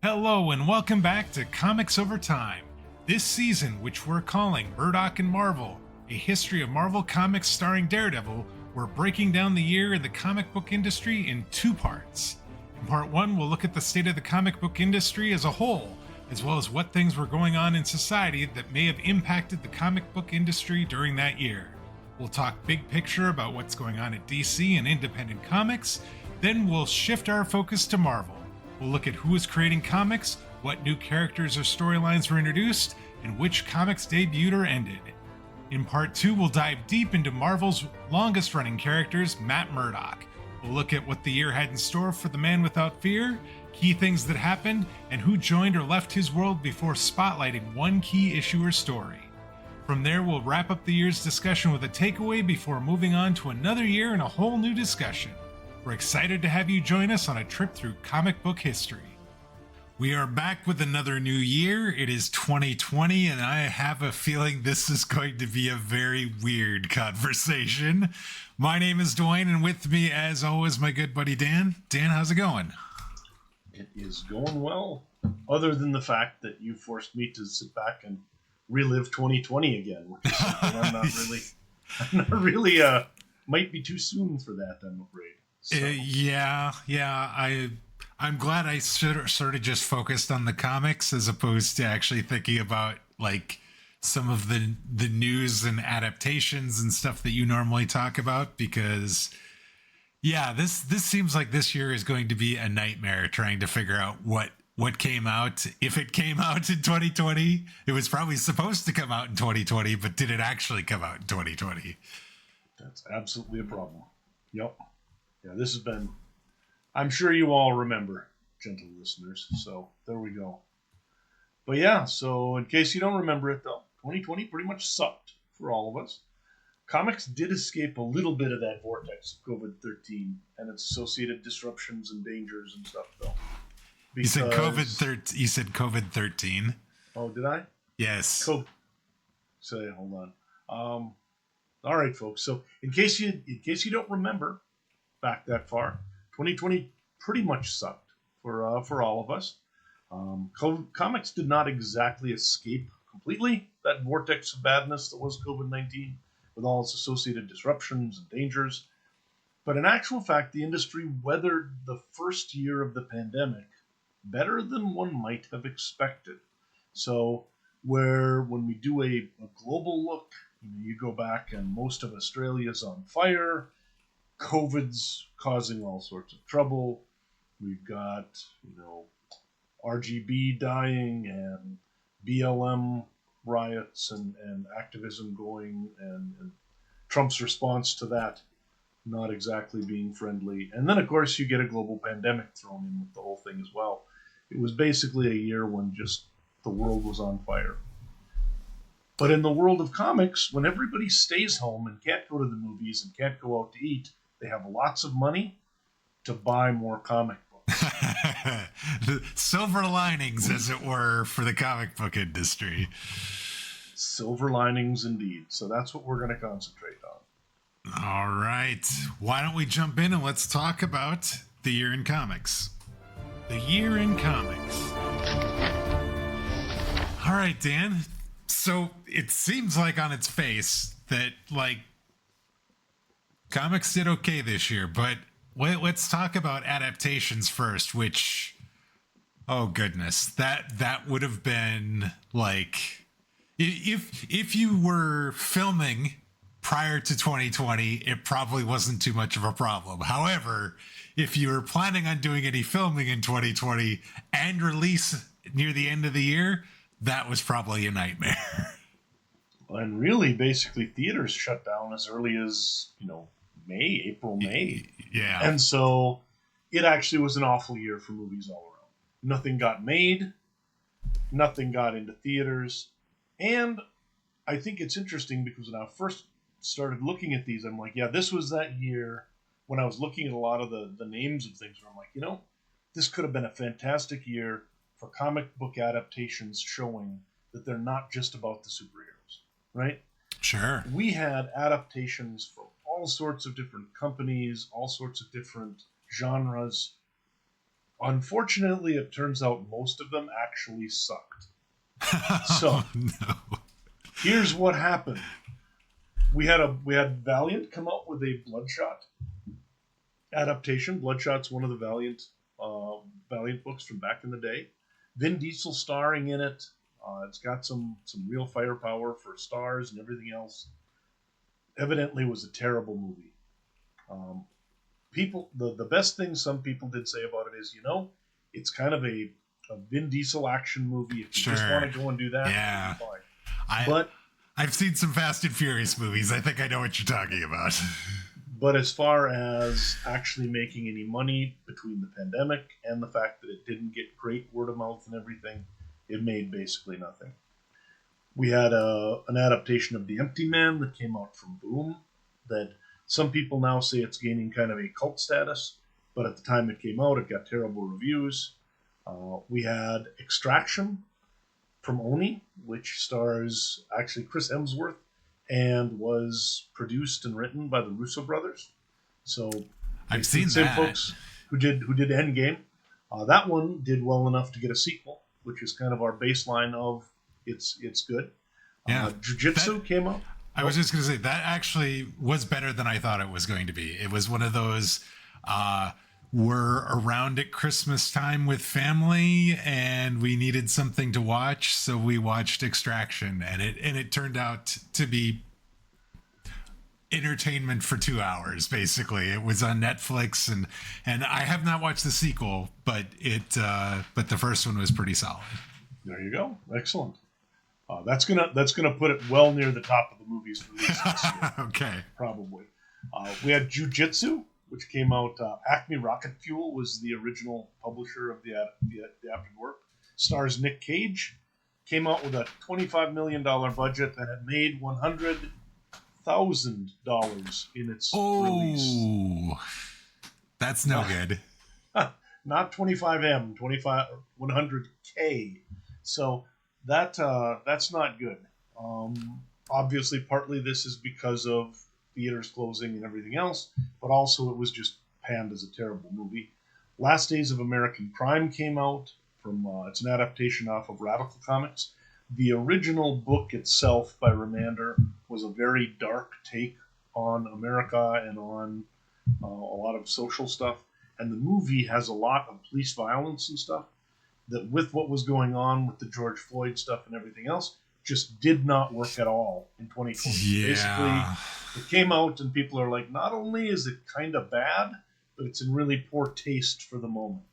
Hello and welcome back to Comics Over Time. This season, which we're calling Murdock and Marvel, a history of Marvel Comics starring Daredevil, we're breaking down the year in the comic book industry in two parts. In part one, we'll look at the state of the comic book industry as a whole, as well as what things were going on in society that may have impacted the comic book industry during that year. We'll talk big picture about what's going on at DC and independent comics, then we'll shift our focus to Marvel. We'll look at who is creating comics, what new characters or storylines were introduced, and which comics debuted or ended. In part 2, we'll dive deep into Marvel's longest-running characters, Matt Murdock. We'll look at what the year had in store for the Man Without Fear, key things that happened, and who joined or left his world before spotlighting one key issue or story. From there, we'll wrap up the year's discussion with a takeaway before moving on to another year and a whole new discussion. We're excited to have you join us on a trip through comic book history. We are back with another new year. It is 2020, and I have a feeling this is going to be a very weird conversation. My name is Dwayne, and with me, as always, my good buddy Dan. Dan, how's it going? It is going well, other than the fact that you forced me to sit back and relive 2020 again, which is something I'm not really, might be too soon for that, I'm afraid. So. I'm glad I sort of just focused on the comics as opposed to actually thinking about like some of the news and adaptations and stuff that you normally talk about, because this seems like this year is going to be a nightmare trying to figure out what came out. If it came out in 2020, it was probably supposed to come out in 2020, but did it actually come out in 2020? That's absolutely a problem. Yep. Yeah, this has been, I'm sure you all remember, gentle listeners, so there we go. But yeah, so in case you don't remember it though, 2020 pretty much sucked for all of us. Comics did escape a little bit of that vortex of COVID-13 and its associated disruptions and dangers and stuff though. Because, you said COVID-13. Oh, did I? Yes. Hold on. All right, folks. So in case you don't remember back that far, 2020 pretty much sucked for all of us. Comics did not exactly escape completely that vortex of badness that was COVID-19 with all its associated disruptions and dangers. But in actual fact, the industry weathered the first year of the pandemic better than one might have expected. So when we do a global look, you go back and most of Australia's on fire, COVID's causing all sorts of trouble. We've got, RGB dying and BLM riots and activism going and Trump's response to that not exactly being friendly. And then, of course, you get a global pandemic thrown in with the whole thing as well. It was basically a year when just the world was on fire. But in the world of comics, when everybody stays home and can't go to the movies and can't go out to eat, they have lots of money to buy more comic books. The silver linings, as it were, for the comic book industry. Silver linings indeed. So that's what we're going to concentrate on. All right. Why don't we jump in and let's talk about the year in comics. The year in comics. All right, Dan. So it seems like on its face that comics did okay this year, but let's talk about adaptations first, which, oh goodness, that would have been like, if you were filming prior to 2020, it probably wasn't too much of a problem. However, if you were planning on doing any filming in 2020 and release near the end of the year, that was probably a nightmare. And really, basically, theaters shut down as early as, April, May. Yeah. And so it actually was an awful year for movies all around. Nothing got made. Nothing got into theaters. And I think it's interesting because when I first started looking at these, I'm like, yeah, this was that year when I was looking at a lot of the names of things where I'm like, this could have been a fantastic year for comic book adaptations showing that they're not just about the superheroes, right? Sure. We had adaptations from all sorts of different companies, all sorts of different genres, Unfortunately, it turns out most of them actually sucked. So Oh, no. here's what happened. We had Valiant come out with a Bloodshot adaptation. Bloodshot's one of the Valiant books from back in the day. Vin Diesel starring in it. It's got some real firepower for stars and everything else. Evidently, was a terrible movie. Um, the best thing some people did say about it is, it's kind of a Vin Diesel action movie. If you just want Sure. to go and do that, Yeah. it'll be fine. I But I've seen some Fast and Furious movies. I think I know what you're talking about. But as far as actually making any money between the pandemic and the fact that it didn't get great word of mouth and everything, it made basically nothing. We had an adaptation of The Empty Man that came out from Boom that some people now say it's gaining kind of a cult status, but at the time it came out, it got terrible reviews. We had Extraction from Oni, which stars actually Chris Hemsworth and was produced and written by the Russo brothers. So I've it's seen the same that. folks who did Endgame. That one did well enough to get a sequel, which is kind of our baseline of it's good. Yeah. Jiu-Jitsu came out. I was just going to say that actually was better than I thought it was going to be. It was one of those we're around at Christmas time with family and we needed something to watch, so we watched Extraction, and it turned out to be entertainment for 2 hours. Basically, it was on Netflix, and I have not watched the sequel, but but the first one was pretty solid. There you go. Excellent. That's gonna put it well near the top of the movies released this year. Okay. Probably. We had Jiu-Jitsu, which came out. Acme Rocket Fuel was the original publisher of the adapted work. Stars Nick Cage. Came out with a $25 million budget and had made $100,000 in its release. Oh, that's no good. Not 25M, 100K. So that's not good. Obviously, partly this is because of theaters closing and everything else, but also it was just panned as a terrible movie. Last Days of American Crime came out from. It's an adaptation off of Radical Comics. The original book itself by Remander was a very dark take on America and on a lot of social stuff. And the movie has a lot of police violence and stuff that, with what was going on with the George Floyd stuff and everything else, just did not work at all in 2020. Yeah. Basically, it came out and people are like, not only is it kind of bad, but it's in really poor taste for the moment.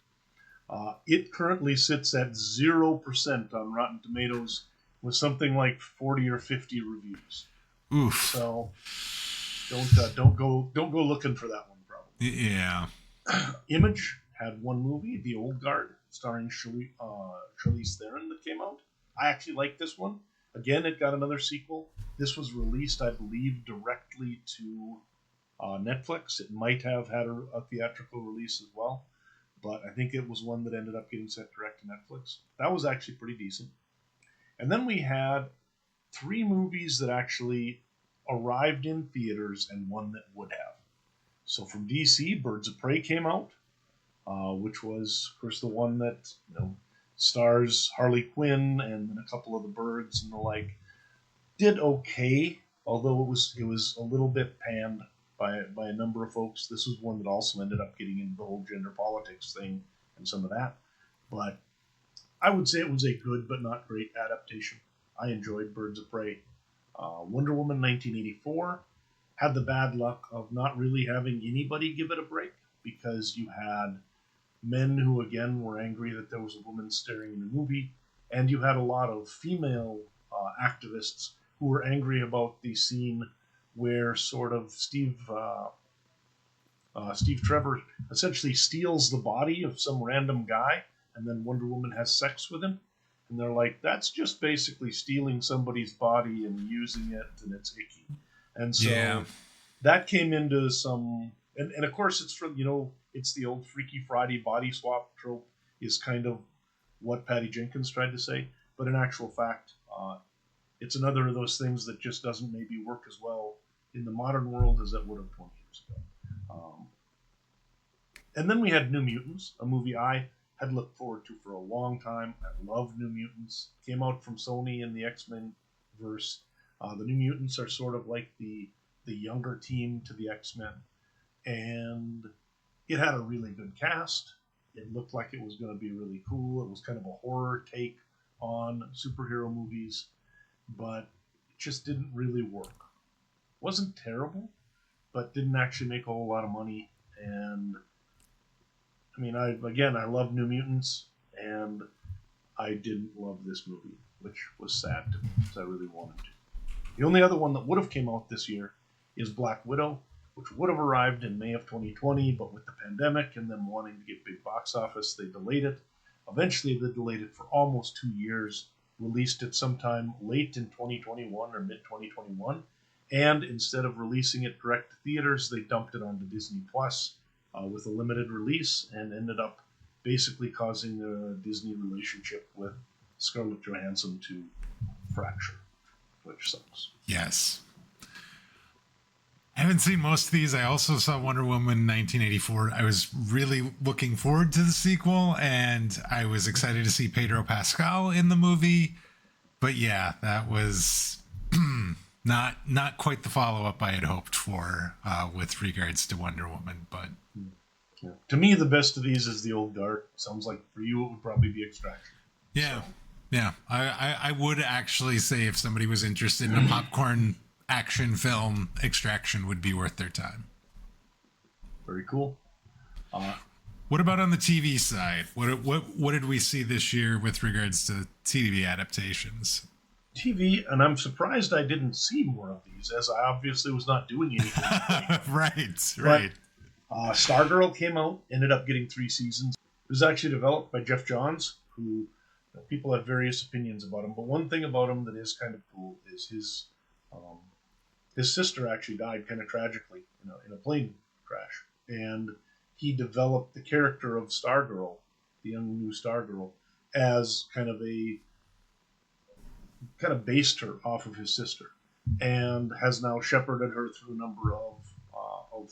It currently sits at 0% on Rotten Tomatoes with something like 40 or 50 reviews. Oof. So don't go looking for that one, probably. Yeah. Image had one movie, The Old Guard, starring Charlize Theron, that came out. I actually like this one. Again, it got another sequel. This was released, I believe, directly to Netflix. It might have had a theatrical release as well, but I think it was one that ended up getting sent direct to Netflix. That was actually pretty decent. And then we had 3 movies that actually arrived in theaters and one that would have. So from DC, Birds of Prey came out, which was, of course, the one that stars Harley Quinn and then a couple of the birds and the like. Did okay, although it was a little bit panned by a number of folks. This was one that also ended up getting into the whole gender politics thing and some of that. But I would say it was a good but not great adaptation. I enjoyed Birds of Prey. Wonder Woman 1984 had the bad luck of not really having anybody give it a break, because you had men who, again, were angry that there was a woman staring in the movie, and you had a lot of female activists who were angry about the scene where sort of Steve Trevor essentially steals the body of some random guy, and then Wonder Woman has sex with him. And they're like, that's just basically stealing somebody's body and using it, and it's icky. And so that came into some, and of course it's from, it's the old Freaky Friday body swap trope is kind of what Patty Jenkins tried to say. But in actual fact, it's another of those things that just doesn't maybe work as well in the modern world as it would have 20 years ago. And then we had New Mutants, a movie I had looked forward to for a long time. I love New Mutants. Came out from Sony in the X-Men verse. The New Mutants are sort of like the younger team to the X-Men. And it had a really good cast. It looked like it was going to be really cool. It was kind of a horror take on superhero movies, but it just didn't really work. Wasn't terrible, but didn't actually make a whole lot of money. And I mean, I love New Mutants, and I didn't love this movie, which was sad to me because I really wanted to. The only other one that would have came out this year is Black Widow, which would have arrived in May of 2020, but with the pandemic and them wanting to get big box office, they delayed it. Eventually, they delayed it for almost 2 years, released it sometime late in 2021 or mid-2021, and instead of releasing it direct to theaters, they dumped it onto Disney Plus with a limited release and ended up basically causing the Disney relationship with Scarlett Johansson to fracture, which sucks. Yes. I haven't seen most of these. I also saw Wonder Woman 1984. I was really looking forward to the sequel, and I was excited to see Pedro Pascal in the movie. But yeah, that was not quite the follow-up I had hoped for with regards to Wonder Woman. But yeah. To me, the best of these is the old guard. Sounds like for you it would probably be Extraction. Yeah, so. Yeah. I would actually say if somebody was interested in a popcorn action film, Extraction would be worth their time. Very cool. What about on the TV side? What did we see this year with regards to TV adaptations? TV, and I'm surprised I didn't see more of these, as I obviously was not doing anything. Right. Stargirl came out, ended up getting 3 seasons. It was actually developed by Jeff Johns, who people have various opinions about him. But one thing about him that is kind of cool is his sister actually died kind of tragically in a plane crash. And he developed the character of Stargirl, the young new Stargirl, as kind of based her off of his sister, and has now shepherded her through a number of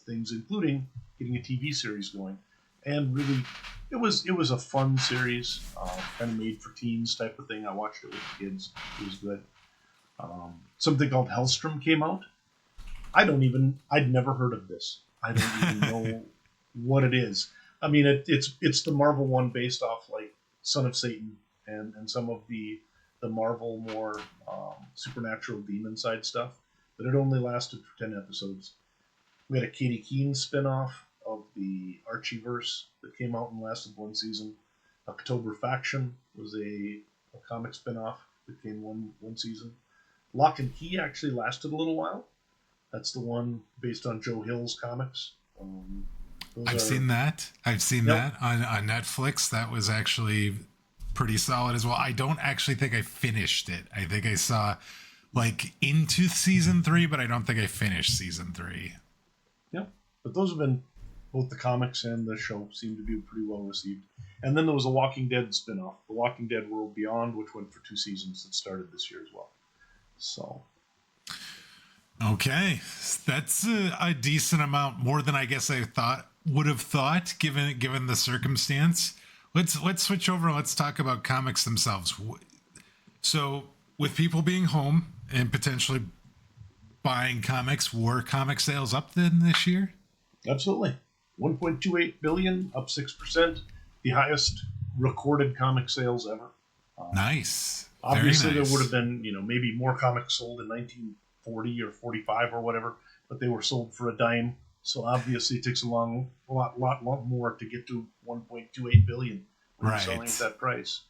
things, including getting a TV series going. And really, it was a fun series, kind of made for teens type of thing. I watched it with the kids. It was good. Something called Hellstrom came out. I'd never heard of this. I don't even know what it is. I mean, it's the Marvel one based off like Son of Satan and some of the Marvel more supernatural demon side stuff. But it only lasted for 10 episodes. We had a Katie Keene spin-off of the Archieverse that came out and lasted 1 season. October Faction was a comic spin-off that came one season. Lock and Key actually lasted a little while. That's the one based on Joe Hill's comics. I've seen that on Netflix. That was actually pretty solid as well. I don't actually think I finished it. I think I saw like into season 3, but I don't think I finished season 3. Yeah, but those have been, both the comics and the show seem to be pretty well received. And then there was a Walking Dead spin-off, The Walking Dead World Beyond, which went for 2 seasons that started this year as well. So, okay, that's a decent amount, more than I guess I would have thought, given the circumstance. Let's switch over and let's talk about comics themselves. So, with people being home and potentially buying comics, were comic sales up then this year? Absolutely. 1.28 billion, up 6%, the highest recorded comic sales ever. Nice. Obviously, Very nice. There would have been, maybe more comics sold in 1940 or 45 or whatever, but they were sold for a dime. So obviously, it takes a lot more to get to 1.28 billion when you're selling at that price.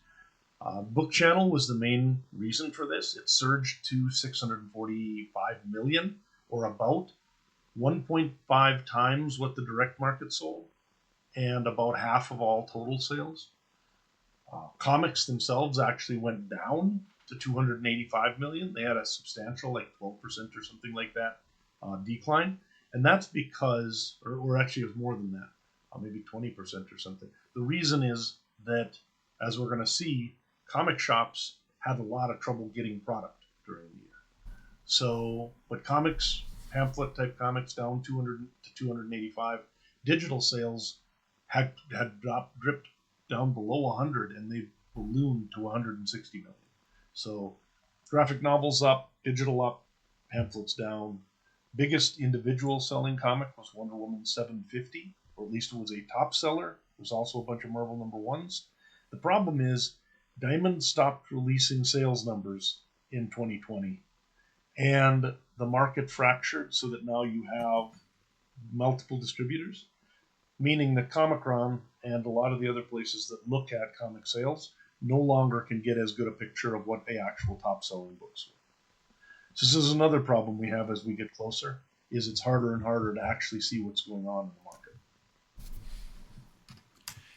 Book Channel was the main reason for this. It surged to 645 million, or about 1.5 times what the direct market sold, and about half of all total sales. Comics themselves actually went down to 285 million. They had a substantial, like 12% or something like that, decline. And that's because, or actually it was more than that, maybe 20% or something. The reason is that, as we're going to see, comic shops had a lot of trouble getting product during the year. So, but comics, pamphlet type comics down 200 to 285. Digital sales had dripped down below 100, and they ballooned to 160 million. So graphic novels up, digital up, pamphlets down. Biggest individual selling comic was Wonder Woman 750, or at least it was a top seller. There's also a bunch of Marvel #1s. The problem is Diamond stopped releasing sales numbers in 2020, and the market fractured so that now you have multiple distributors, meaning that Comicron and a lot of the other places that look at comic sales no longer can get as good a picture of what the actual top selling books were. So this is another problem we have as we get closer, is it's harder and harder to actually see what's going on in the market.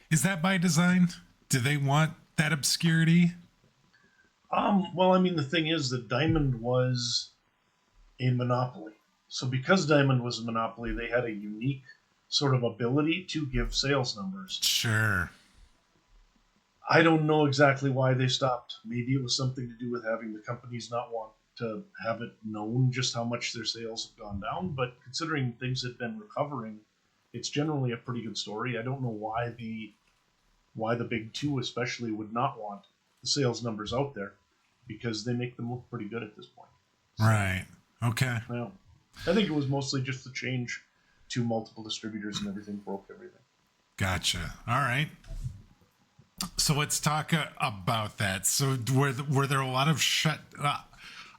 Is that by design? Do they want that obscurity? Well, I mean, the thing is that Diamond was a monopoly. So because Diamond was a monopoly, they had a unique sort of ability to give sales numbers. Sure. I don't know exactly why they stopped. Maybe it was something to do with having the companies not want to have it known just how much their sales have gone down. But considering things had been recovering, it's generally a pretty good story. I don't know why the big two especially would not want the sales numbers out there, because they make them look pretty good at this point. So, right. Okay. well, I think it was mostly just the change to multiple distributors and everything broke everything. Gotcha. All right. So let's talk about that. So were there a lot of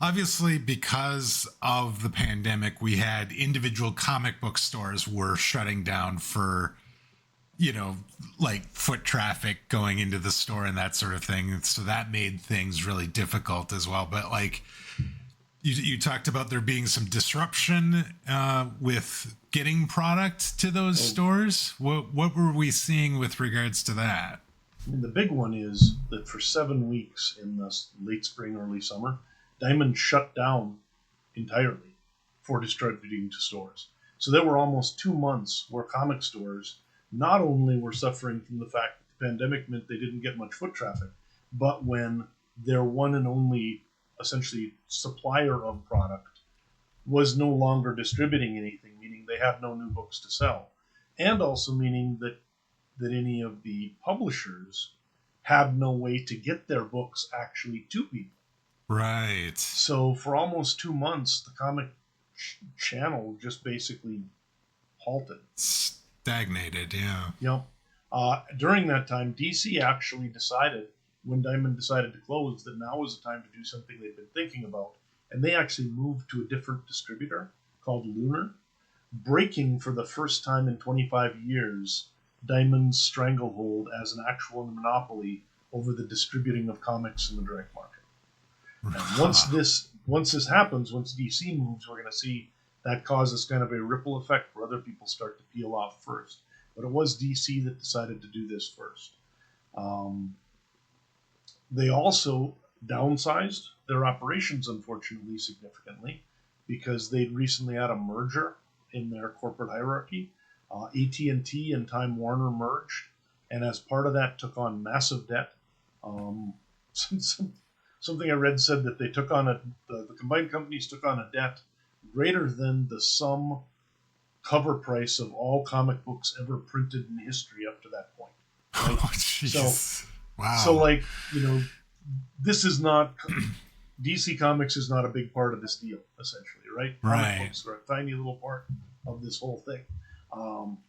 obviously, because of the pandemic, we had individual comic book stores were shutting down for, like foot traffic going into the store and that sort of thing. So that made things really difficult as well. But like you talked about there being some disruption with getting product to those stores. What were we seeing with regards to that? I mean, the big one is that for 7 weeks in the late spring, early summer, Diamond shut down entirely for distributing to stores. So there were almost 2 months where comic stores not only were suffering from the fact that the pandemic meant they didn't get much foot traffic, but when their one and only essentially supplier of product was no longer distributing anything, meaning they had no new books to sell, and also meaning that any of the publishers had no way to get their books actually to people. Right. So for almost 2 months, the comic channel just basically halted. Stagnated, yeah. Yep. During that time, DC actually decided, when Diamond decided to close, that now was the time to do something they'd been thinking about. And they actually moved to a different distributor called Lunar, breaking for the first time in 25 years Diamond's stranglehold as an actual monopoly over the distributing of comics in the direct market. And once this happens, once DC moves, we're going to see that causes kind of a ripple effect where other people start to peel off first. But it was DC that decided to do this first. They also downsized their operations, unfortunately, significantly, because they'd recently had a merger in their corporate hierarchy. AT&T and Time Warner merged, and as part of that took on massive debt. Something I read said that they took on the combined companies took on a debt greater than the sum cover price of all comic books ever printed in history up to that point. Right? Oh, jeez. Wow. So, this is not DC Comics is not a big part of this deal, essentially, right? Right. Comic books are a tiny little part of this whole thing.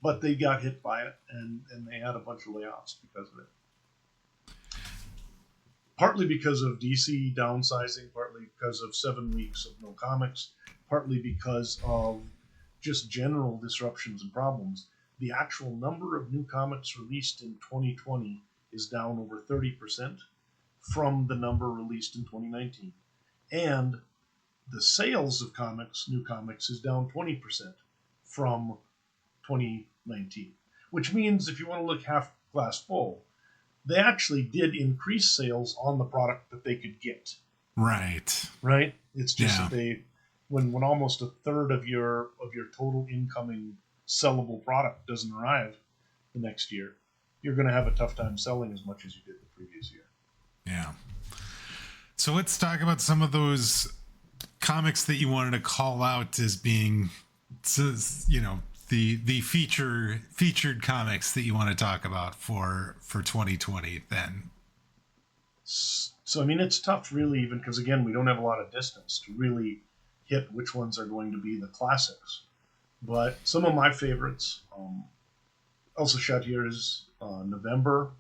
But they got hit by it, and they had a bunch of layoffs because of it. Partly because of DC downsizing, partly because of 7 weeks of no comics, partly because of just general disruptions and problems. The actual number of new comics released in 2020 is down over 30% from the number released in 2019. And the sales of new comics, is down 20% from 2019, which means if you want to look half glass full, they actually did increase sales on the product that they could get. Right. It's just that they, when almost a third of your total incoming sellable product doesn't arrive the next year, you're going to have a tough time selling as much as you did the previous year. Yeah. So let's talk about some of those comics that you wanted to call out as being, the featured comics that you want to talk about for 2020 then? So I mean, it's tough, really, even because again, we don't have a lot of distance to really hit which ones are going to be the classics. But some of my favorites, also shot here is November.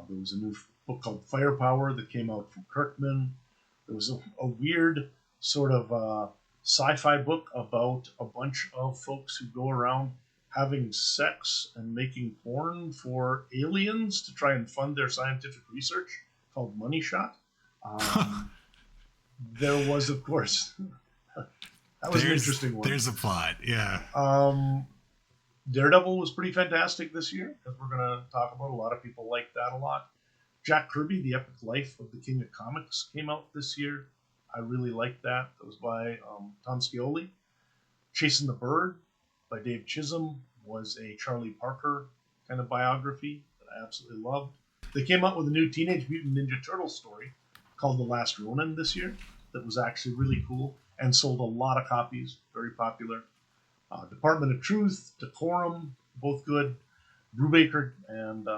There was a new book called Firepower that came out from Kirkman. There was a weird sort of sci-fi book about a bunch of folks who go around having sex and making porn for aliens to try and fund their scientific research, called Money Shot. There was, of course, that was an interesting one. There's a plot, yeah. Daredevil was pretty fantastic this year, because we're going to talk about. A lot of people like that a lot. Jack Kirby, The Epic Life of the King of Comics, came out this year. I really liked that. That was by Tom Scioli. Chasing the Bird by Dave Chisholm was a Charlie Parker kind of biography that I absolutely loved. They came out with a new Teenage Mutant Ninja Turtle story called The Last Ronin this year that was actually really cool and sold a lot of copies, very popular. Department of Truth, Decorum, both good. Brubaker and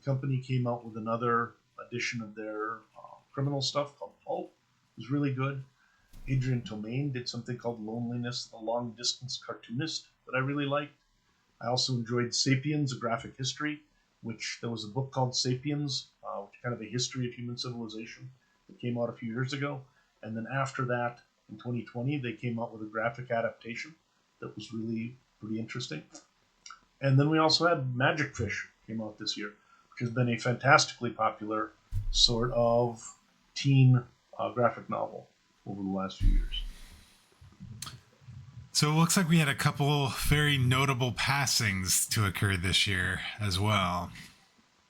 company came out with another edition of their criminal stuff called Pulp. It was really good. Adrian Tomaine did something called Loneliness, the Long Distance Cartoonist, that I really liked. I also enjoyed Sapiens, A Graphic History, which there was a book called Sapiens, which kind of a history of human civilization that came out a few years ago. And then after that, in 2020, they came out with a graphic adaptation that was really pretty interesting. And then we also had Magic Fish came out this year, which has been a fantastically popular sort of teen graphic novel over the last few years. So it looks like we had a couple very notable passings to occur this year as well.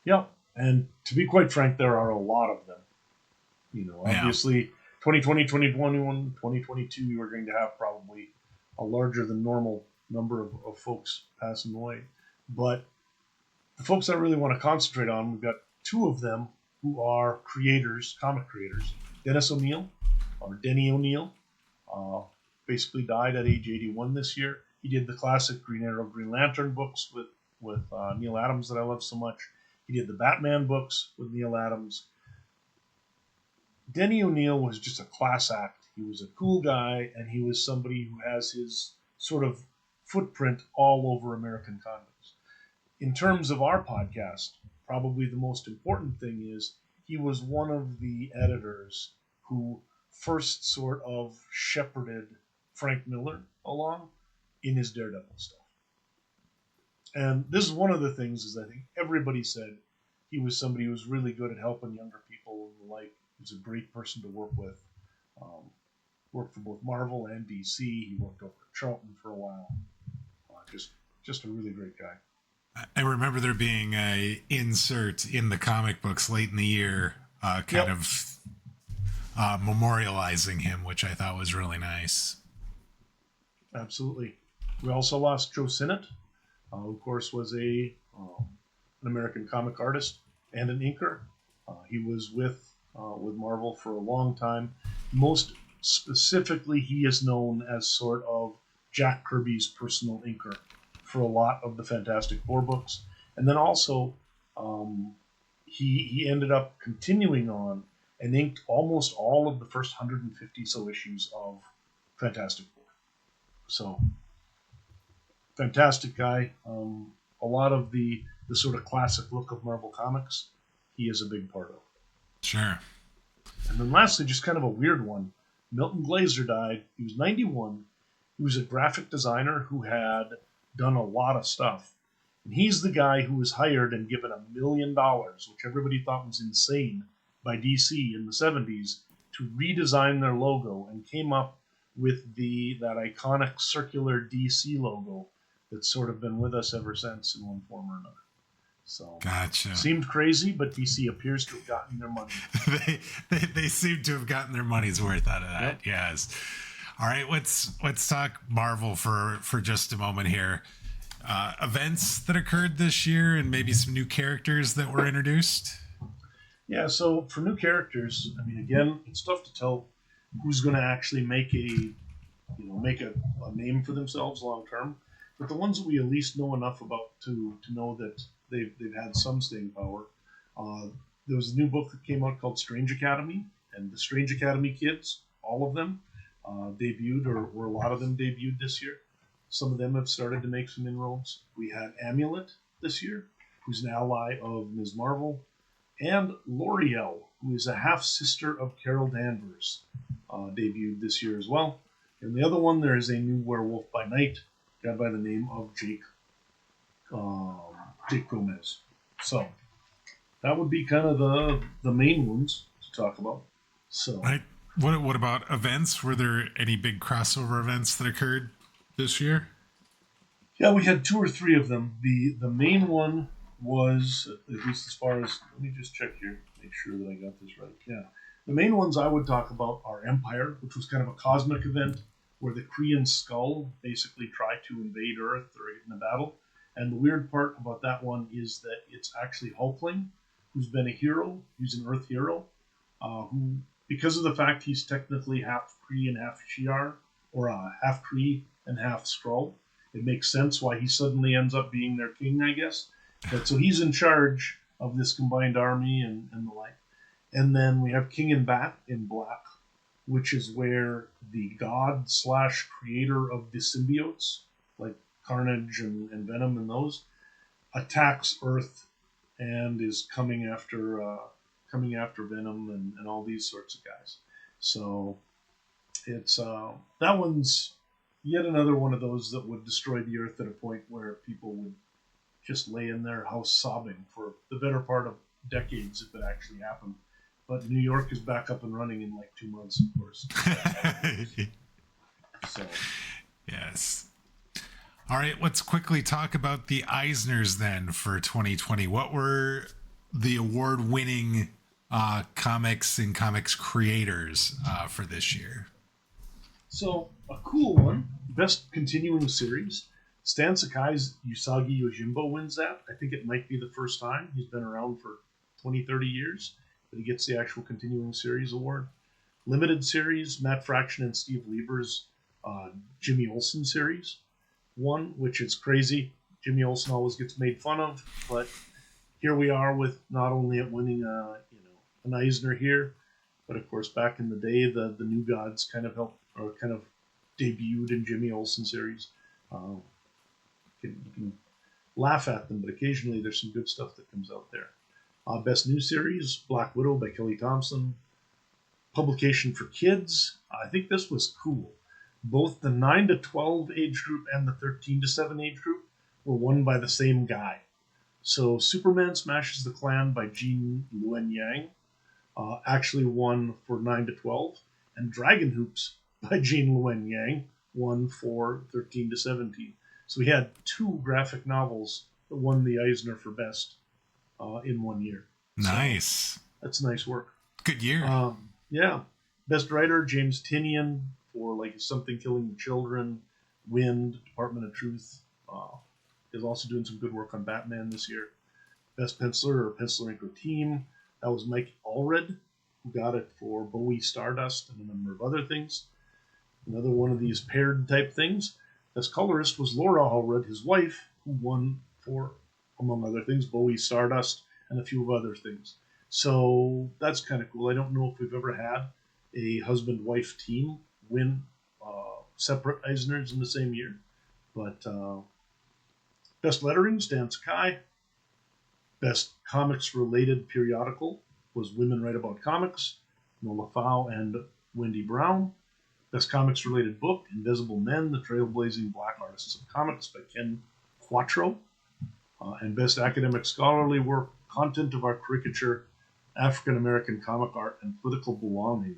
Yeah, and to be quite frank, there are a lot of them. You know, obviously, 2020, 2021, 2022, we were going to have probably a larger than normal number of folks passing away. But the folks I really want to concentrate on, we've got two of them who are creators, comic creators. Dennis O'Neil, or Denny O'Neil, basically died at age 81 this year. He did the classic Green Arrow, Green Lantern books with Neil Adams that I love so much. He did the Batman books with Neil Adams. Denny O'Neil was just a class act. He was a cool guy, and he was somebody who has his sort of footprint all over American comics. In terms of our podcast, probably the most important thing is he was one of the editors who first sort of shepherded Frank Miller along in his Daredevil stuff. And this is one of the things is I think everybody said he was somebody who was really good at helping younger people and the like. He was a great person to work with. Worked for both Marvel and DC. He worked over at Charlton for a while. Just a really great guy. I remember there being a insert in the comic books late in the year, memorializing him, which I thought was really nice. Absolutely. We also lost Joe Sinnott, who of course was an American comic artist and an inker. He was with Marvel for a long time. Most specifically, he is known as sort of Jack Kirby's personal inker for a lot of the Fantastic Four books. And then also, he ended up continuing on and inked almost all of the first 150 so issues of Fantastic Four. So, fantastic guy. A lot of the sort of classic look of Marvel Comics, he is a big part of. Sure. And then lastly, just kind of a weird one. Milton Glaser died. He was 91. He was a graphic designer who had done a lot of stuff. And he's the guy who was hired and given $1 million, which everybody thought was insane, by DC in the 70s to redesign their logo and came up with that iconic circular DC logo that's sort of been with us ever since in one form or another. So gotcha. Seemed crazy, but DC appears to have gotten their money. they seem to have gotten their money's worth out of that. Yep. Yes. All right, let's talk Marvel for just a moment here. Events that occurred this year and maybe some new characters that were introduced. Yeah, so for new characters, I mean, again, it's tough to tell who's going to actually make a name for themselves long term. but the ones that we at least know enough about to know that they've had some staying power. There was a new book that came out called Strange Academy, and the Strange Academy kids, all of them, debuted, or a lot of them debuted this year. Some of them have started to make some inroads. We had Amulet this year, who's an ally of Ms. Marvel, and L'Oreal, who is a half-sister of Carol Danvers, debuted this year as well. And the other one, there is a new Werewolf by Night, guy by the name of Jake Gomez. So that would be kind of the main ones to talk about. So, right. What about events? Were there any big crossover events that occurred this year? Yeah, we had 2 or 3 of them. The main one was, at least as far as, let me just check here, make sure that I got this right. Yeah, the main ones I would talk about are Empire, which was kind of a cosmic event where the Kree Skull basically tried to invade Earth or get in a battle. And the weird part about that one is that it's actually Hulkling, who's been a hero. He's an Earth hero, who, because of the fact he's technically half Kree and half Shi'ar, or half Kree and half Skrull, it makes sense why he suddenly ends up being their king, I guess. But so he's in charge of this combined army and the like. And then we have King and Bat in black, which is where the god / creator of the symbiotes, like Carnage and Venom and those, attacks Earth and is coming after Venom and all these sorts of guys. So it's that one's yet another one of those that would destroy the Earth at a point where people would just lay in their house sobbing for the better part of decades if it actually happened. But New York is back up and running in like 2 months, of course. So, yes. All right, let's quickly talk about the Eisners then for 2020. What were the award-winning comics and comics creators for this year? So, a cool one, best continuing series. Stan Sakai's Usagi Yojimbo wins that. I think it might be the first time. He's been around for 20, 30 years, but he gets the actual continuing series award. Limited series, Matt Fraction and Steve Lieber's Jimmy Olsen series won, which is crazy. Jimmy Olsen always gets made fun of, but here we are with not only it winning an Eisner here, but of course back in the day the New Gods kind of debuted in Jimmy Olsen series. You can laugh at them, but occasionally there's some good stuff that comes out there. Best New Series, Black Widow by Kelly Thompson. Publication for kids, I think this was cool. Both the 9 to 12 age group and the 13 to 7 age group were won by the same guy. So Superman Smashes the Klan by Gene Luen Yang actually won for 9 to 12, and Dragon Hoops by Gene Luen Yang won for 13 to 17. So we had 2 graphic novels that won the Eisner for best in 1 year. Nice. So that's nice work. Good year. Yeah. Best writer, James Tynion for like Something Killing the Children, Wind, Department of Truth. Is also doing some good work on Batman this year. Best penciler or penciler inker team, that was Mike Allred, who got it for Bowie Stardust and a number of other things. Another one of these paired type things. Best colorist was Laura Allred, his wife, who won for, among other things, Bowie Stardust and a few other things. So that's kind of cool. I don't know if we've ever had a husband-wife team win separate Eisners in the same year. But best lettering, Stan Sakai. Best comics-related periodical was Women Write About Comics, Nola Fau and Wendy Brown. Best comics-related book, Invisible Men, The Trailblazing Black Artists of Comics by Ken Quattro. And best academic scholarly work, Content of Our Caricature, African American Comic Art and Political Belonging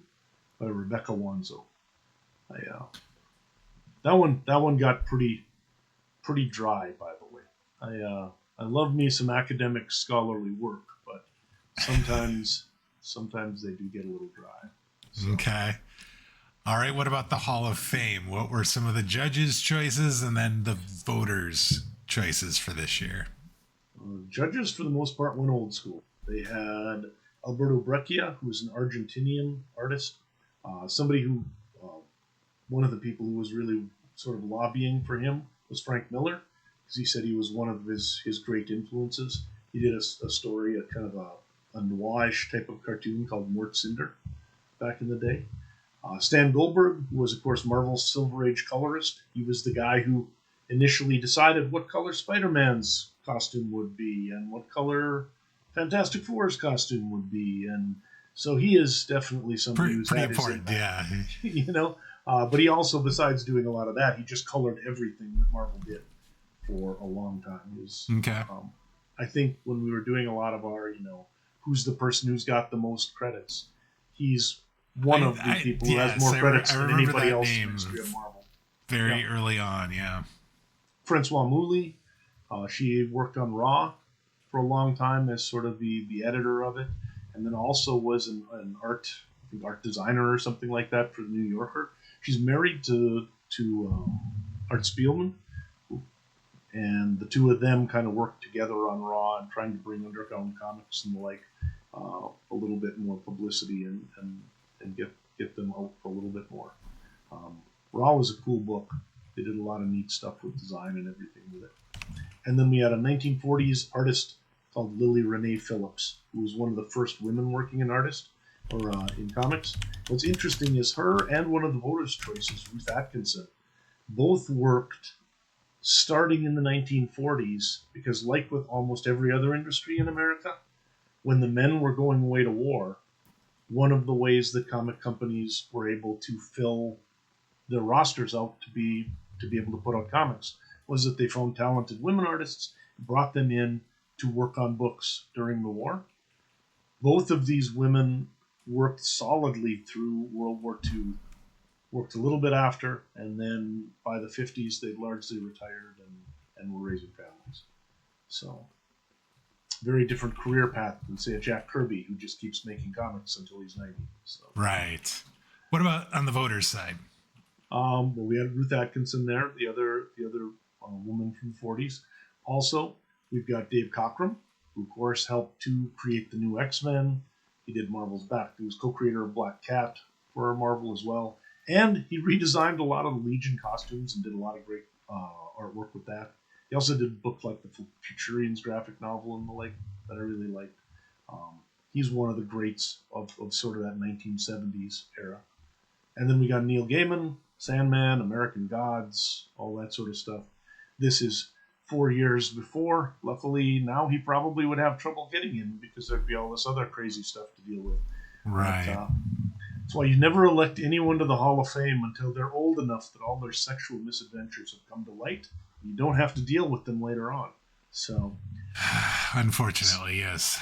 by Rebecca Wanzo. That one got pretty dry, by the way. I love me some academic scholarly work, but sometimes they do get a little dry. So. Okay. All right. What about the Hall of Fame? What were some of the judges' choices and then the voters' choices for this year? Judges, for the most part, went old school. They had Alberto Breccia, who was an Argentinian artist, somebody who, one of the people who was really sort of lobbying for him was Frank Miller, because he said he was one of his great influences. He did a story, a kind of a noirish type of cartoon called Mort Cinder back in the day. Stan Goldberg, who was, of course, Marvel's Silver Age colorist. He was the guy who initially decided what color Spider-Man's costume would be and what color Fantastic Four's costume would be. And so he is definitely somebody who's pretty had important, yeah. you know, but he also, besides doing a lot of that, he just colored everything that Marvel did for a long time. He was, Okay. I think when we were doing a lot of our, who's the person who's got the most credits, he's one of the people who has more credits than anybody else in the history of Marvel. Very early on, yeah. Francois Mouly, she worked on Raw for a long time as sort of the editor of it, and then also was an art designer or something like that for the New Yorker. She's married to Art Spielman, and the two of them kind of worked together on Raw and trying to bring Underground Comics and the like a little bit more publicity and get them out a little bit more. Raw was a cool book. They did a lot of neat stuff with design and everything with it. And then we had a 1940s artist called Lily Renee Phillips, who was one of the first women working in in comics. What's interesting is her and one of the voters' choices, Ruth Atkinson, both worked starting in the 1940s, because like with almost every other industry in America, when the men were going away to war, one of the ways that comic companies were able to fill their rosters out to be able to put out comics was that they found talented women artists, brought them in to work on books during the war. Both of these women worked solidly through World War II, worked a little bit after, and then by the 50s they'd largely retired and were raising families. So, very different career path than, say, a Jack Kirby, who just keeps making comics until he's 90. So. Right. What about on the voters' side? Well, we had Ruth Atkinson there, the other woman from the 40s. Also, we've got Dave Cockrum, who, of course, helped to create the new X-Men. He did Marvel's back. He was co-creator of Black Cat for Marvel as well. And he redesigned a lot of the Legion costumes and did a lot of great artwork with that. He also did books like the Futurians graphic novel and the like that I really liked. He's one of the greats of sort of that 1970s era. And then we got Neil Gaiman, Sandman, American Gods, all that sort of stuff. This is 4 years before. Luckily, now he probably would have trouble getting in because there'd be all this other crazy stuff to deal with. Right. But, that's why you never elect anyone to the Hall of Fame until they're old enough that all their sexual misadventures have come to light. You don't have to deal with them later on. So, unfortunately, yes.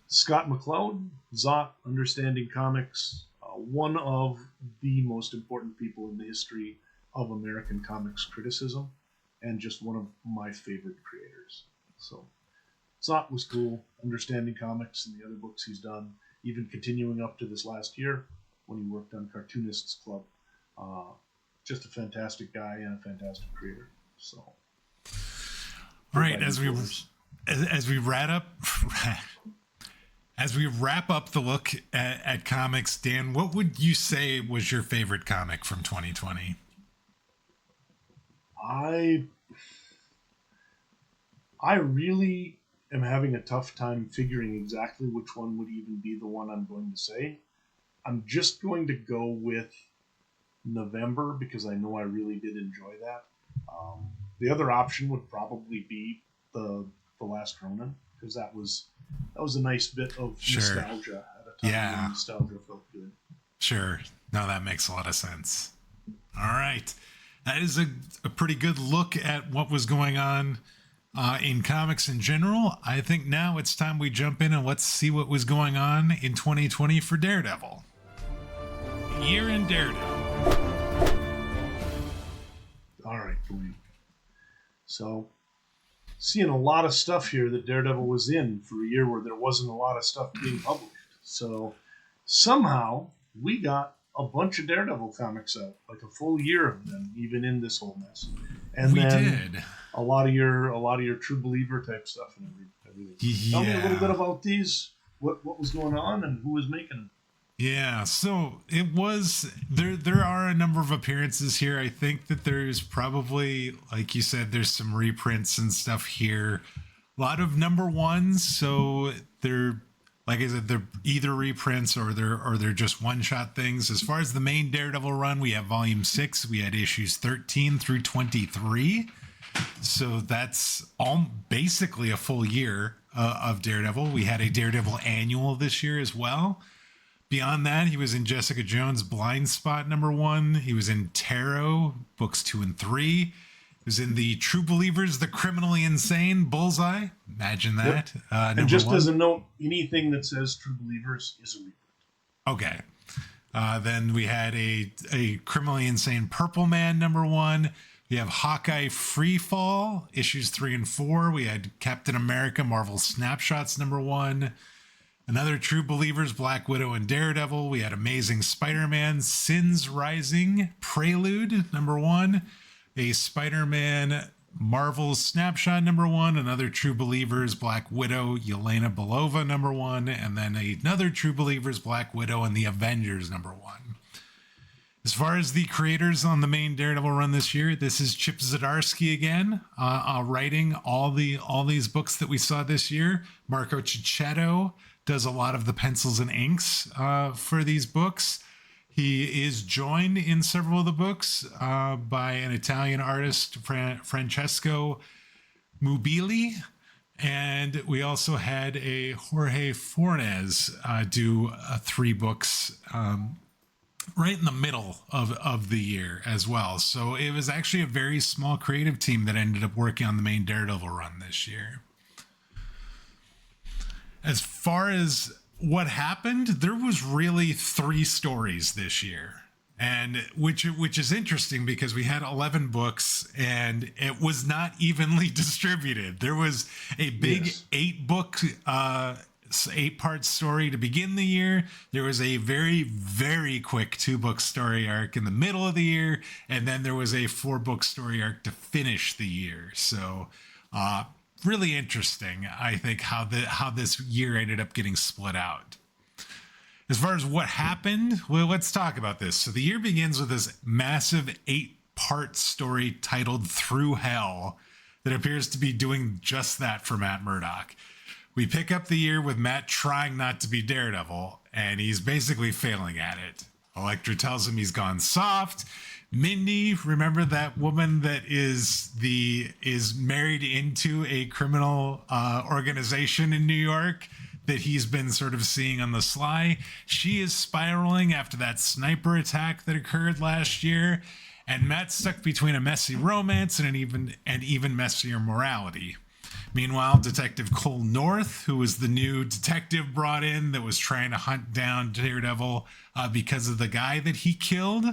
Scott McCloud, Zot, Understanding Comics, one of the most important people in the history of American comics criticism, and just one of my favorite creators. So, Zot was cool. Understanding Comics and the other books he's done, even continuing up to this last year when he worked on Cartoonists Club. Just a fantastic guy and a fantastic creator. So, all right, as we wrap up the look at comics, Dan, what would you say was your favorite comic from 2020? I really am having a tough time figuring exactly which one would even be the one I'm going to say. I'm just going to go with November because I know I really did enjoy that. The other option would probably be the Last Ronin, because that was a nice bit of nostalgia at a time when nostalgia felt good. Sure. No, that makes a lot of sense. All right. That is a pretty good look at what was going on in comics in general. I think now it's time we jump in and let's see what was going on in 2020 for Daredevil. The year in Daredevil. All right, Dwayne. So, seeing a lot of stuff here that Daredevil was in for a year where there wasn't a lot of stuff being published. So, somehow, we got a bunch of Daredevil comics out, like a full year of them, even in this whole mess. And we did a lot of your True Believer type stuff and everything. Yeah. Tell me a little bit about these. What was going on and who was making them? Yeah, so it was there are a number of appearances here. I think that there's probably, like you said, there's some reprints and stuff here. A lot of number ones, so they're, like I said, they're either reprints or they're just one-shot things. As far as the main Daredevil run, we have volume 6, we had issues 13 through 23. So that's all basically a full year of Daredevil. We had a Daredevil annual this year as well. Beyond that, he was in Jessica Jones' Blind Spot #1. He was in Tarot, books 2 and 3. He was in the True Believers, The Criminally Insane, Bullseye. Imagine that. Yep. And just as a note, anything that says True Believers is a reprint. Okay. Then we had a Criminally Insane Purple Man #1. We have Hawkeye Freefall, issues 3 and 4. We had Captain America Marvel Snapshots #1. Another True Believers, Black Widow and Daredevil. We had Amazing Spider-Man, Sins Rising, Prelude #1. A Spider-Man Marvel Snapshot #1. Another True Believers, Black Widow, Yelena Belova #1. And then another True Believers, Black Widow and the Avengers #1. As far as the creators on the main Daredevil run this year, this is Chip Zdarsky again, writing all these books that we saw this year. Marco Cicchetto does a lot of the pencils and inks for these books. He is joined in several of the books by an Italian artist, Francesco Mubili. And we also had a Jorge Fornes do 3 books right in the middle of the year as well. So it was actually a very small creative team that ended up working on the main Daredevil run this year. As far as what happened, there was really 3 stories this year, and which is interesting because we had 11 books and it was not evenly distributed. There was a big 8-part story to begin the year. There was a very, very quick 2-book story arc in the middle of the year, and then there was a 4-book story arc to finish the year. So really interesting, I think, how this year ended up getting split out. As far as what happened, well, let's talk about this. So the year begins with this massive 8-part story titled Through Hell that appears to be doing just that for Matt Murdock. We pick up the year with Matt trying not to be Daredevil, and he's basically failing at it. Elektra tells him he's gone soft. Mindy, remember that woman that is married into a criminal organization in New York that he's been sort of seeing on the sly? She is spiraling after that sniper attack that occurred last year, and Matt's stuck between a messy romance and an even messier morality. Meanwhile, Detective Cole North, who was the new detective brought in that was trying to hunt down Daredevil because of the guy that he killed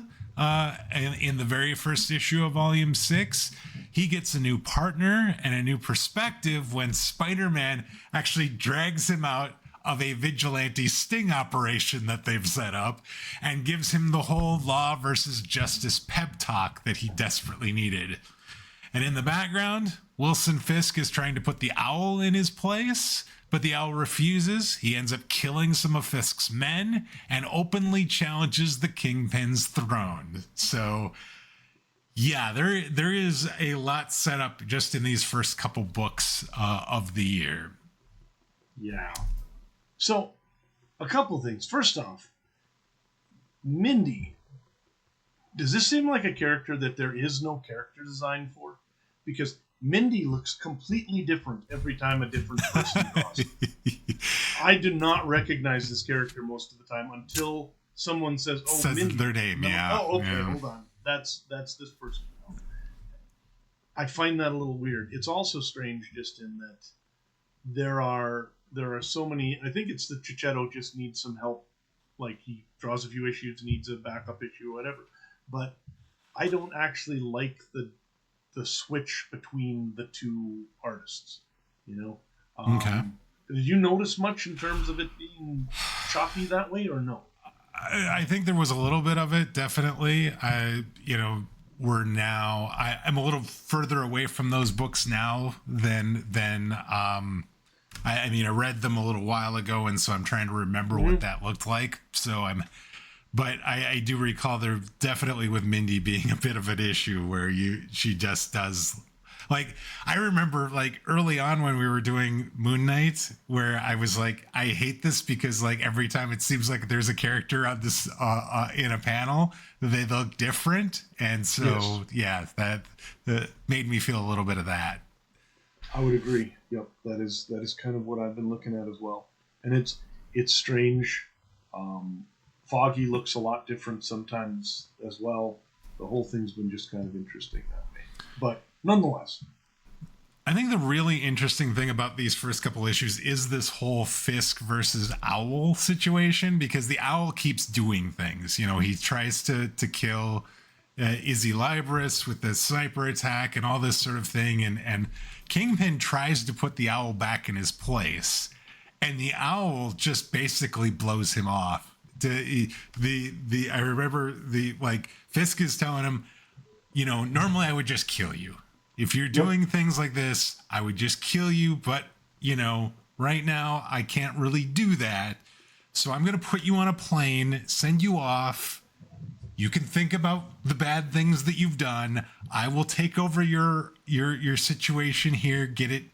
in the very first issue of Volume 6, he gets a new partner and a new perspective when Spider-Man actually drags him out of a vigilante sting operation that they've set up and gives him the whole law versus justice pep talk that he desperately needed. And in the background, Wilson Fisk is trying to put the Owl in his place, but the Owl refuses. He ends up killing some of Fisk's men and openly challenges the Kingpin's throne. So, yeah, there is a lot set up just in these first couple books of the year. Yeah. So, a couple things. First off, Mindy. Does this seem like a character that there is no character design for? Because Mindy looks completely different every time a different person draws her. I do not recognize this character most of the time until someone says, "Oh, says Mindy." their name, yeah. Oh, okay, yeah. hold on. That's this person. I find that a little weird. It's also strange just in that there are so many. I think it's that Cicchetto just needs some help. Like he draws a few issues, needs a backup issue, or whatever. But I don't actually like the switch between the 2 artists. You know. Okay. Did you notice much in terms of it being choppy that way, or no? I think there was a little bit of it, definitely. I'm a little further away from those books now than I mean, I read them a little while ago, and so I'm trying to remember what that looked like. But I do recall there definitely with Mindy being a bit of an issue where she just does. Like, I remember like early on when we were doing Moon Knight, where I was like, I hate this because like every time it seems like there's a character on this in a panel, they look different, and so that made me feel a little bit of that. I would agree. Yep, that is kind of what I've been looking at as well, and it's strange. Foggy looks a lot different sometimes as well. The whole thing's been just kind of interesting that way, but nonetheless. I think the really interesting thing about these first couple issues is this whole Fisk versus Owl situation, because the Owl keeps doing things. You know, he tries to kill Izzy Libris with the sniper attack and all this sort of thing. And Kingpin tries to put the Owl back in his place, and the Owl just basically blows him off. I remember Fisk is telling him, you know, normally I would just kill you. If you're doing things like this, I would just kill you. But, you know, right now I can't really do that. So I'm going to put you on a plane, send you off. You can think about the bad things that you've done. I will take over your situation here, get it,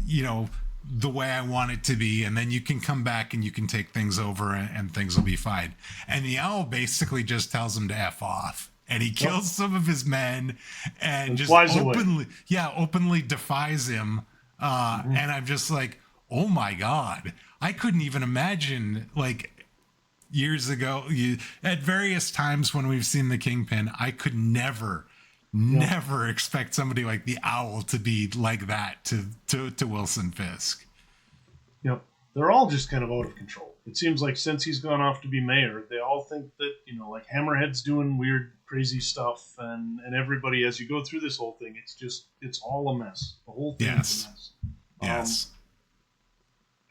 you know, the way I want it to be. And then you can come back and you can take things over and things will be fine. And the Owl basically just tells him to F off. And he kills some of his men and just openly defies him. And I'm just like, oh my God, I couldn't even imagine, like, years ago, at various times when we've seen the Kingpin, I could never expect somebody like the Owl to be like that to Wilson Fisk. Yep. They're all just kind of out of control. It seems like since he's gone off to be mayor, they all think that, you know, like Hammerhead's doing weird, crazy stuff, and everybody, as you go through this whole thing, it's all a mess. The whole thing is a mess. Yes.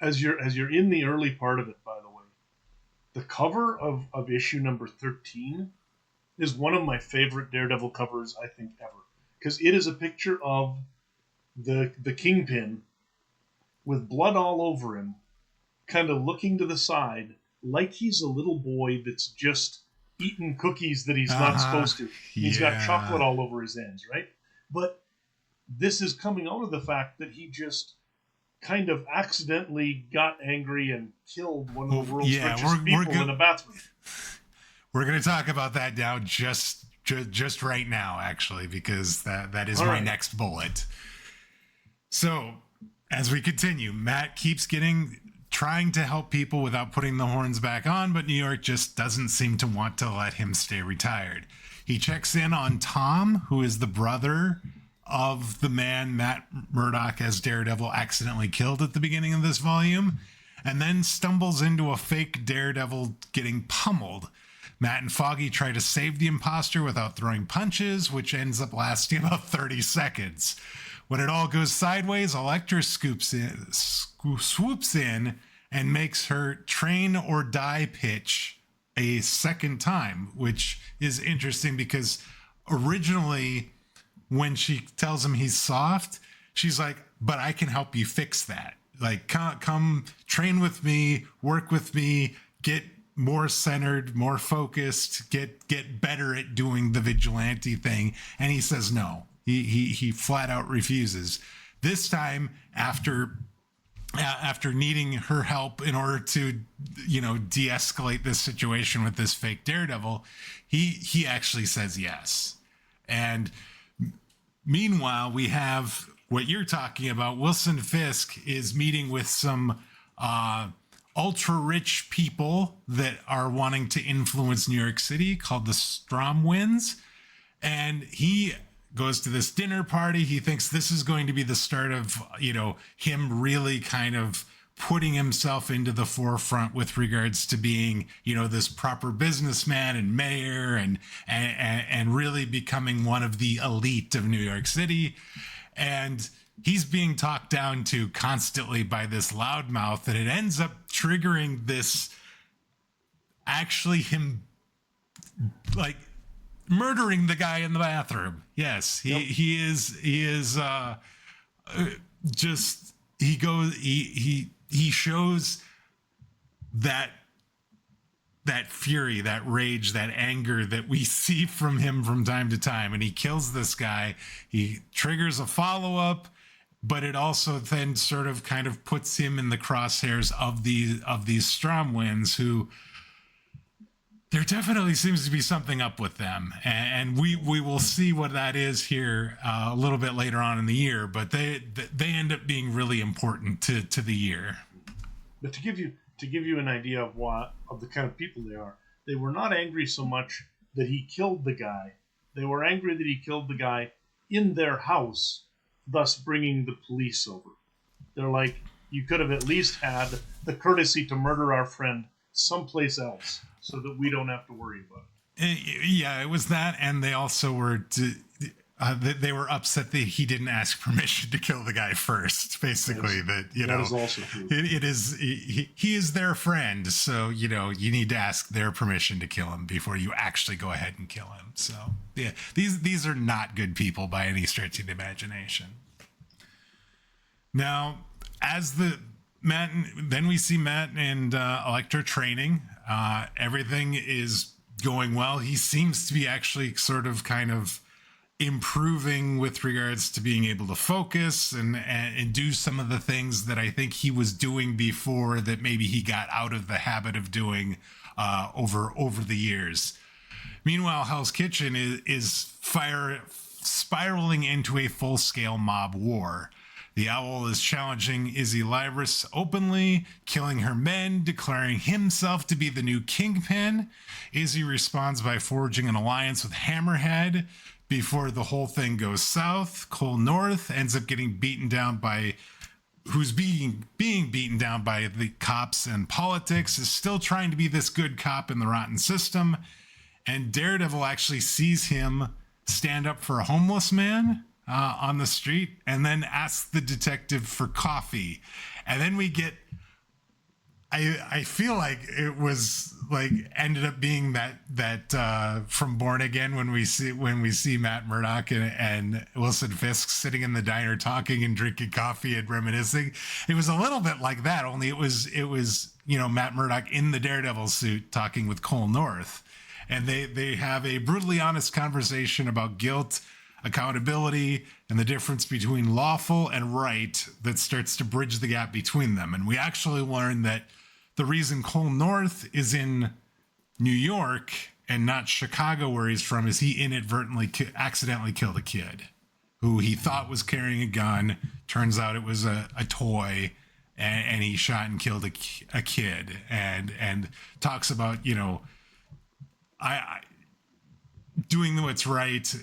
As you're in the early part of it, by the way, the cover of issue number 13 is one of my favorite Daredevil covers, I think, ever. Because it is a picture of the Kingpin with blood all over him, kind of looking to the side like he's a little boy that's just eating cookies that he's not supposed to. He's got chocolate all over his hands, right? But this is coming out of the fact that he just kind of accidentally got angry and killed one of the world's richest people in a bathroom. We're going to talk about that now just right now, actually, because that is my next bullet. So, as we continue, Matt keeps trying to help people without putting the horns back on, but New York just doesn't seem to want to let him stay retired. He checks in on Tom, who is the brother of the man Matt Murdock as Daredevil accidentally killed at the beginning of this volume, and then stumbles into a fake Daredevil getting pummeled. Matt and Foggy try to save the imposter without throwing punches, which ends up lasting about 30 seconds. When it all goes sideways, Elektra swoops in and makes her train or die pitch a second time, which is interesting because originally when she tells him he's soft, she's like, but I can help you fix that. Like, come train with me, work with me, get more centered, more focused, get better at doing the vigilante thing. And he says no. He flat out refuses. This time, after needing her help in order to, you know, de-escalate this situation with this fake Daredevil, he actually says yes. And meanwhile, we have what you're talking about. Wilson Fisk is meeting with some ultra rich people that are wanting to influence New York City, called the Stromwinds, and he goes to this dinner party. He thinks this is going to be the start of, you know, him really kind of putting himself into the forefront with regards to being, you know, this proper businessman and mayor and really becoming one of the elite of New York City. And he's being talked down to constantly by this loudmouth, and it ends up triggering this, actually him like murdering the guy in the bathroom. Yes, he is just, he shows that fury, that rage, that anger that we see from him from time to time, and he kills this guy. He triggers a follow-up, but it also then sort of kind of puts him in the crosshairs of these Stromwinds, who there definitely seems to be something up with them, and we will see what that is here a little bit later on in the year. But they end up being really important to the year. But to give you an idea of the kind of people they were not angry so much that he killed the guy. They were angry that he killed the guy in their house, thus bringing the police over. They're like, you could have at least had the courtesy to murder our friend someplace else so that we don't have to worry about it. Yeah, it was that, and they also were they were upset that he didn't ask permission to kill the guy first. Basically, that is also true. It is he is their friend, so you need to ask their permission to kill him before you actually go ahead and kill him. So yeah, these are not good people by any stretch of the imagination. Now, then we see Matt and Elektra training. Everything is going well. He seems to be actually sort of kind of improving with regards to being able to focus and do some of the things that I think he was doing before that maybe he got out of the habit of doing over the years. Meanwhile, Hell's Kitchen is spiraling into a full-scale mob war. The Owl is challenging Izzy Libris openly, killing her men, declaring himself to be the new kingpin. Izzy responds by forging an alliance with Hammerhead. Before the whole thing goes south, Cole North ends up getting beaten down by being beaten down by the cops and politics, is still trying to be this good cop in the rotten system. And Daredevil actually sees him stand up for a homeless man on the street and then asks the detective for coffee. And then we get, I feel like it was like ended up being that from Born Again when we see Matt Murdock and Wilson Fisk sitting in the diner talking and drinking coffee and reminiscing. It was a little bit like that, only it was Matt Murdock in the Daredevil suit talking with Cole North, and they have a brutally honest conversation about guilt, accountability, and the difference between lawful and right that starts to bridge the gap between them. And we actually learn that the reason Cole North is in New York and not Chicago, where he's from, is he inadvertently accidentally killed a kid who he thought was carrying a gun. Turns out it was a toy, and he shot and killed a kid. And talks about I doing what's right.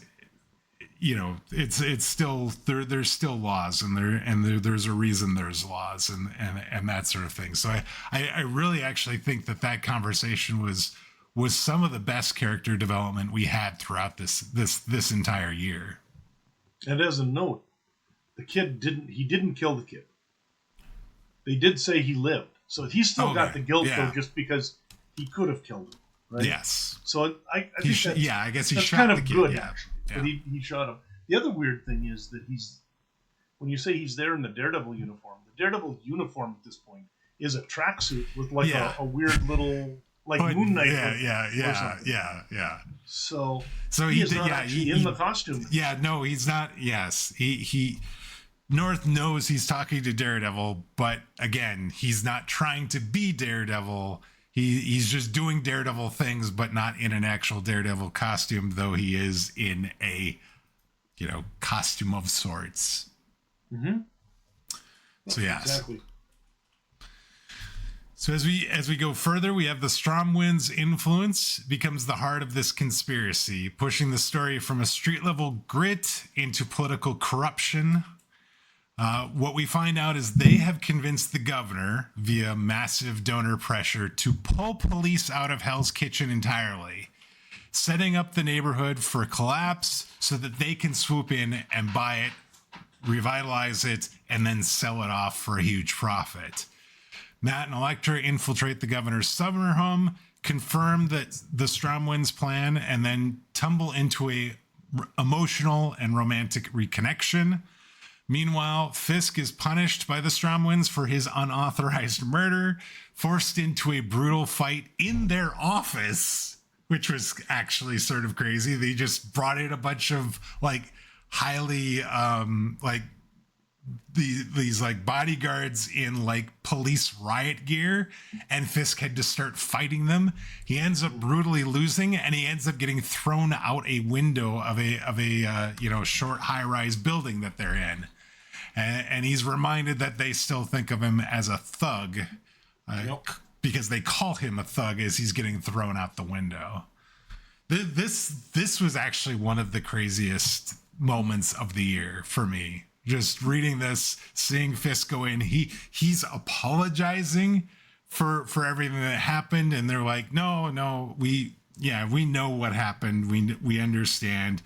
It's still there's still laws, and there's a reason there's laws and that sort of thing. So I really actually think that conversation was some of the best character development we had throughout this entire year. And as a note, the kid didn't kill the kid. They did say he lived, so he still got the guilt though, just because he could have killed him. Right? Yes. So I think I guess he that's shot kind of the kid, good, yeah. actually. Yeah. But he shot him. The other weird thing is that when you say he's there in the Daredevil uniform, the Daredevil uniform at this point is a tracksuit with like a weird little Moon Knight. Yeah. So he is not actually in the costume. Yeah, no, he's not. Yes, he North knows he's talking to Daredevil, but again, he's not trying to be Daredevil. He's just doing Daredevil things, but not in an actual Daredevil costume, though he is in a, costume of sorts. Mm-hmm. So, yes. Exactly. So as we go further, we have the Stromwind's influence becomes the heart of this conspiracy, pushing the story from a street-level grit into political corruption. What we find out is they have convinced the governor via massive donor pressure to pull police out of Hell's Kitchen entirely, setting up the neighborhood for collapse so that they can swoop in and buy it, revitalize it, and then sell it off for a huge profit. Matt and Elektra infiltrate the governor's summer home, confirm that the Stromwind's plan, and then tumble into a emotional and romantic reconnection. Meanwhile, Fisk is punished by the Stromwinds for his unauthorized murder, forced into a brutal fight in their office, which was actually sort of crazy. They just brought in a bunch of like highly like these like bodyguards in like police riot gear, and Fisk had to start fighting them. He ends up brutally losing, and he ends up getting thrown out a window of a short high-rise building that they're in. And he's reminded that they still think of him as a thug, because they call him a thug as he's getting thrown out the window. This was actually one of the craziest moments of the year for me. Just reading this, seeing Fisk go in, he's apologizing for everything that happened, and they're like, no, we know what happened. We understand.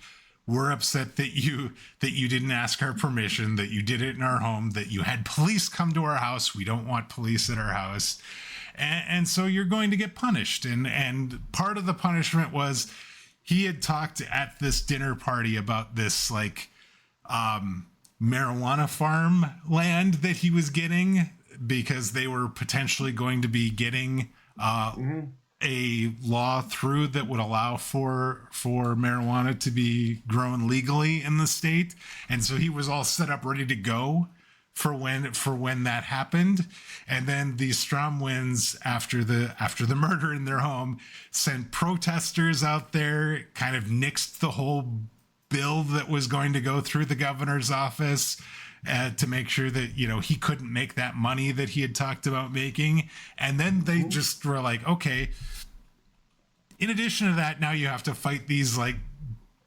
We're upset that you didn't ask our permission, that you did it in our home, that you had police come to our house. We don't want police at our house. And so you're going to get punished. And part of the punishment was he had talked at this dinner party about this like marijuana farm land that he was getting, because they were potentially going to be getting a law through that would allow for marijuana to be grown legally in the state. And so he was all set up ready to go for when that happened. And then the Stromwinds, after the murder in their home, sent protesters out there, kind of nixed the whole bill that was going to go through the governor's office to make sure that, he couldn't make that money that he had talked about making. And then they just were like, okay, in addition to that, now you have to fight these like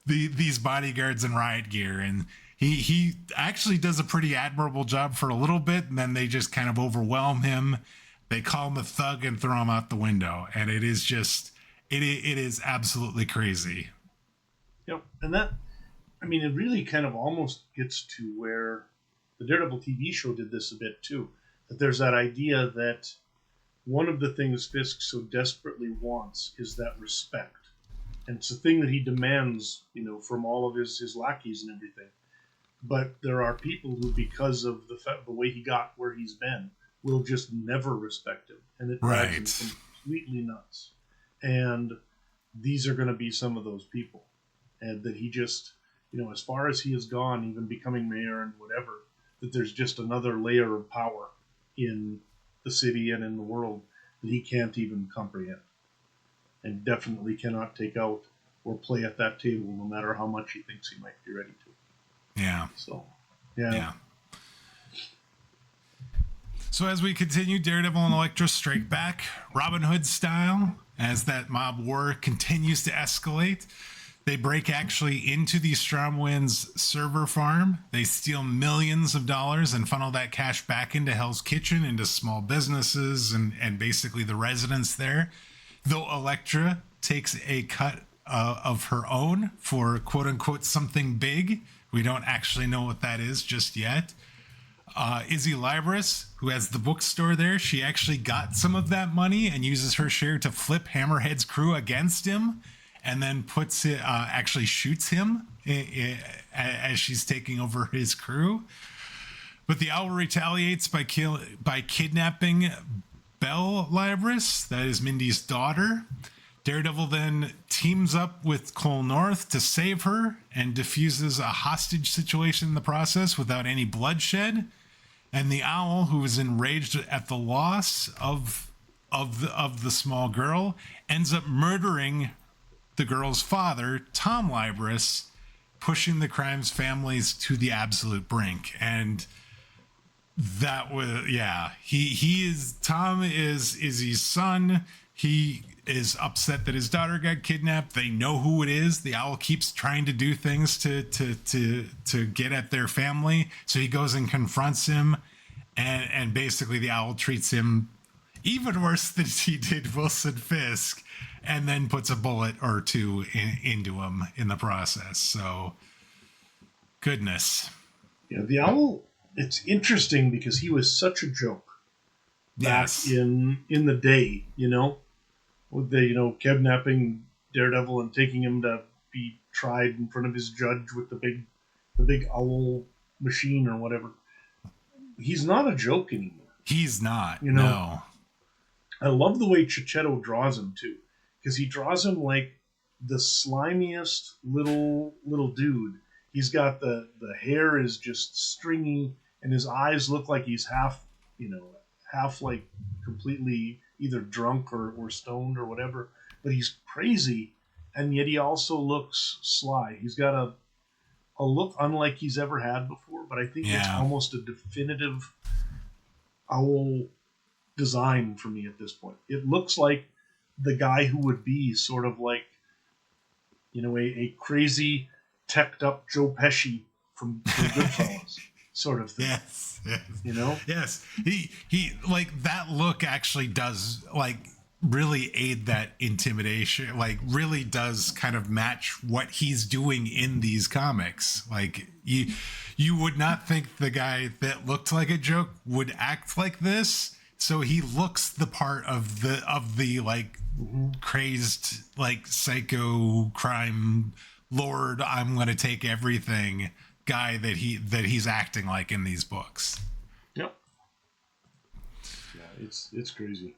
these bodyguards in riot gear. And he actually does a pretty admirable job for a little bit, and then they just kind of overwhelm him. They call him a thug and throw him out the window. And it is just, it is absolutely crazy. Yep. And that, it really kind of almost gets to where the Daredevil TV show did this a bit too. That there's that idea that one of the things Fisk so desperately wants is that respect. And it's a thing that he demands, from all of his lackeys and everything. But there are people who, because of the way he got where he's been, will just never respect him. And it drives him completely nuts. And these are going to be some of those people. And that he just, as far as he has gone, even becoming mayor and whatever, that there's just another layer of power in the city and in the world that he can't even comprehend. And definitely cannot take out or play at that table, no matter how much he thinks he might be ready to. Yeah. So, yeah. So as we continue, Daredevil and Elektra strike back, Robin Hood style, as that mob war continues to escalate. They break actually into the Stromwinds server farm. They steal millions of dollars and funnel that cash back into Hell's Kitchen, into small businesses and basically the residents there. Though Elektra takes a cut of her own for quote unquote something big. We don't actually know what that is just yet. Izzy Libris, who has the bookstore there, she actually got some of that money and uses her share to flip Hammerhead's crew against him, and then puts it, actually shoots him as she's taking over his crew. But the Owl retaliates by kidnapping Belle Libris, that is Mindy's daughter. Daredevil then teams up with Cole North to save her and diffuses a hostage situation in the process without any bloodshed. And the Owl, who is enraged at the loss of the small girl, ends up murdering the girl's father, Tom Libris, pushing the crime's families to the absolute brink. And that was, Tom is Izzy's son. He is upset that his daughter got kidnapped. They know who it is. The Owl keeps trying to do things to get at their family. So he goes and confronts him, and basically the Owl treats him even worse than he did Wilson Fisk, and then puts a bullet or two into him in the process. So, goodness. Yeah, the Owl, it's interesting because he was such a joke back in the day, with the, kidnapping Daredevil and taking him to be tried in front of his judge with the big owl machine or whatever. He's not a joke anymore. He's not. You know, no. I love the way Chichetto draws him too, because he draws him like the slimiest little dude. He's got the hair is just stringy, and his eyes look like he's half like completely either drunk or stoned or whatever. But he's crazy, and yet he also looks sly. He's got a look unlike he's ever had before. But I think it's almost a definitive owl design for me at this point. It looks like the guy who would be sort of like, a crazy, teched up Joe Pesci from Goodfellas sort of thing. Yes. Yes. He like that look actually does like really aid that intimidation, like really does kind of match what he's doing in these comics. Like you would not think the guy that looked like a joke would act like this. So he looks the part of the like crazed, like psycho crime lord, I'm going to take everything guy that he's acting like in these books. Yep. Yeah, it's crazy.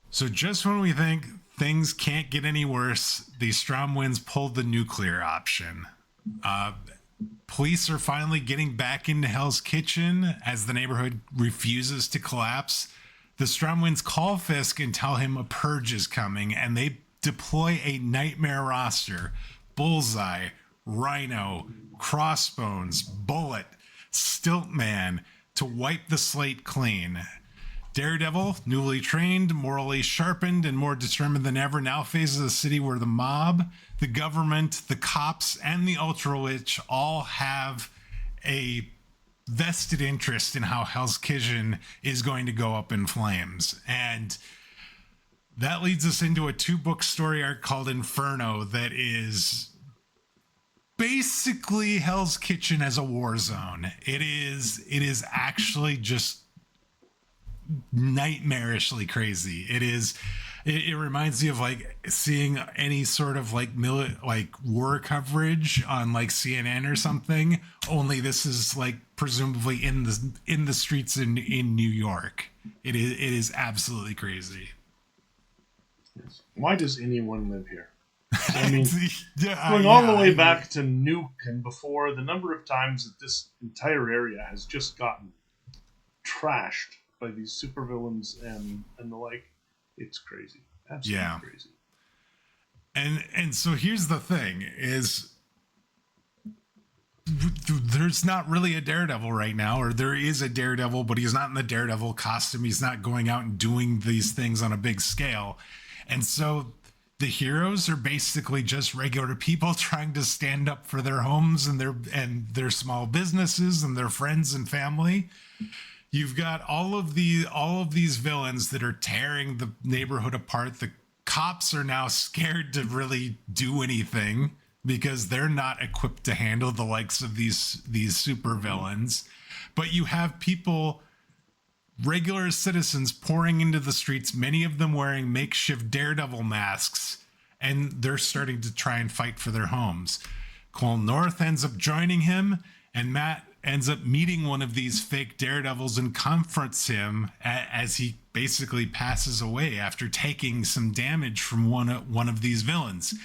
So just when we think things can't get any worse, the Strom winds pulled the nuclear option. Police are finally getting back into Hell's Kitchen as the neighborhood refuses to collapse. The Strom winds call Fisk and tell him a purge is coming, and they deploy a nightmare roster. Bullseye, Rhino, Crossbones, Bullet, Stiltman to wipe the slate clean. Daredevil, newly trained, morally sharpened, and more determined than ever, now faces a city where the mob, the government, the cops, and the Ultra Witch all have a vested interest in how Hell's Kitchen is going to go up in flames. And that leads us into a 2-book story arc called Inferno that is basically Hell's Kitchen as a war zone. It is actually just nightmarishly crazy. It reminds me of like seeing any sort of like war coverage on like CNN or something, only this is like presumably in the streets in New York. It is absolutely crazy. Yes. Why does anyone live here? I mean, going all the way back to Nuke and before, the number of times that this entire area has just gotten trashed by these supervillains and the like, it's crazy. Absolutely crazy. And so here's the thing is there's not really a Daredevil right now, or there is a Daredevil, but he's not in the Daredevil costume. He's not going out and doing these things on a big scale. And so the heroes are basically just regular people trying to stand up for their homes and their small businesses and their friends and family. You've got all of these villains that are tearing the neighborhood apart. The cops are now scared to really do anything because they're not equipped to handle the likes of these super villains. But you have people, regular citizens, pouring into the streets, many of them wearing makeshift Daredevil masks, and they're starting to try and fight for their homes. Cole North ends up joining him, and Matt ends up meeting one of these fake Daredevils and confronts him as he basically passes away after taking some damage from one of these villains.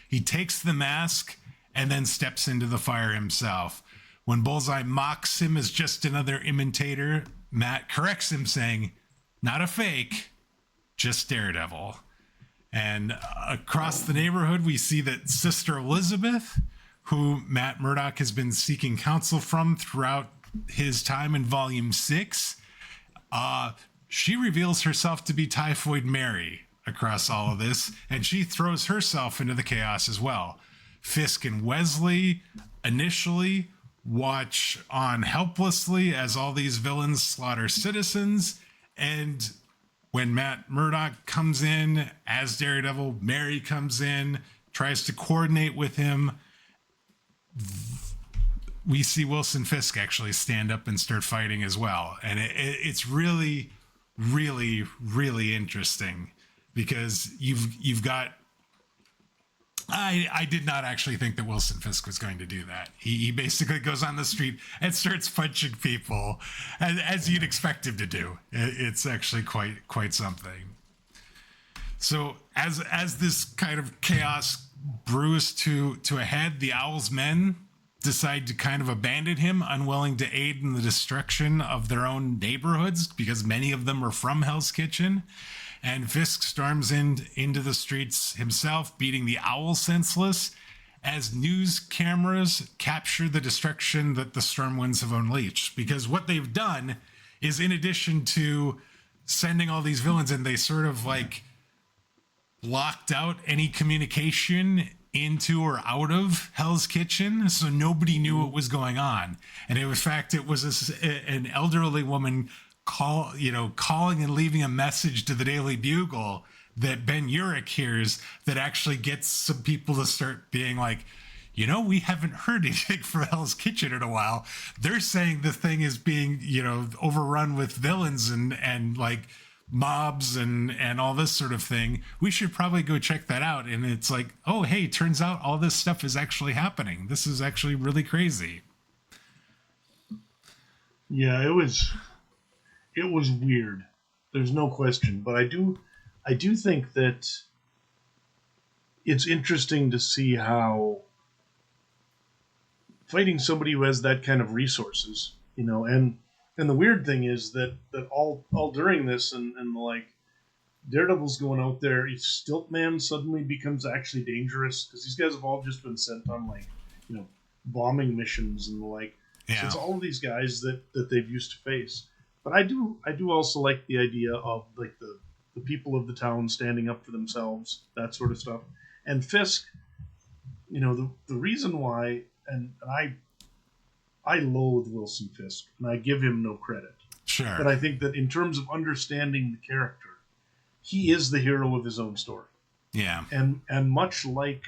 He takes the mask and then steps into the fire himself. When Bullseye mocks him as just another imitator, Matt corrects him, saying, "Not a fake, just Daredevil." And across the neighborhood, we see that Sister Elizabeth, who Matt Murdock has been seeking counsel from throughout his time in Volume 6, she reveals herself to be Typhoid Mary across all of this, and she throws herself into the chaos as well. Fisk and Wesley initially watch on helplessly as all these villains slaughter citizens, and when Matt Murdock comes in as Daredevil, Mary comes in, tries to coordinate with him. We see Wilson Fisk actually stand up and start fighting as well. And it's really, really, really interesting because you've got I did not actually think that Wilson Fisk was going to do that. He basically goes on the street and starts punching people, as you'd expect him to do. It's actually quite something. So as this kind of chaos brews to a head, the Owl's men decide to kind of abandon him, unwilling to aid in the destruction of their own neighborhoods, because many of them are from Hell's Kitchen. And Fisk storms into the streets himself, beating the Owl senseless, as news cameras capture the destruction that the Stormwinds have unleashed. Because what they've done is, in addition to sending all these villains in, they sort of like locked out any communication into or out of Hell's Kitchen, so nobody knew what was going on. And in fact, it was an elderly woman calling and leaving a message to the Daily Bugle that Ben Urich hears, that actually gets some people to start being like, we haven't heard anything from Hell's Kitchen in a while. They're saying the thing is being, overrun with villains and like mobs and all this sort of thing. We should probably go check that out. And it's like, oh, hey, turns out all this stuff is actually happening. This is actually really crazy. Yeah, it was weird. There's no question. But I do think that it's interesting to see how fighting somebody who has that kind of resources, and the weird thing is that all during this and like Daredevil's going out there, Stiltman suddenly becomes actually dangerous, because these guys have all just been sent on bombing missions and the like. Yeah. So it's all of these guys that they've used to face. But I do also like the idea of like the people of the town standing up for themselves, that sort of stuff. And Fisk, the reason why, and I loathe Wilson Fisk, and I give him no credit. Sure. But I think that in terms of understanding the character, he is the hero of his own story. Yeah. And much like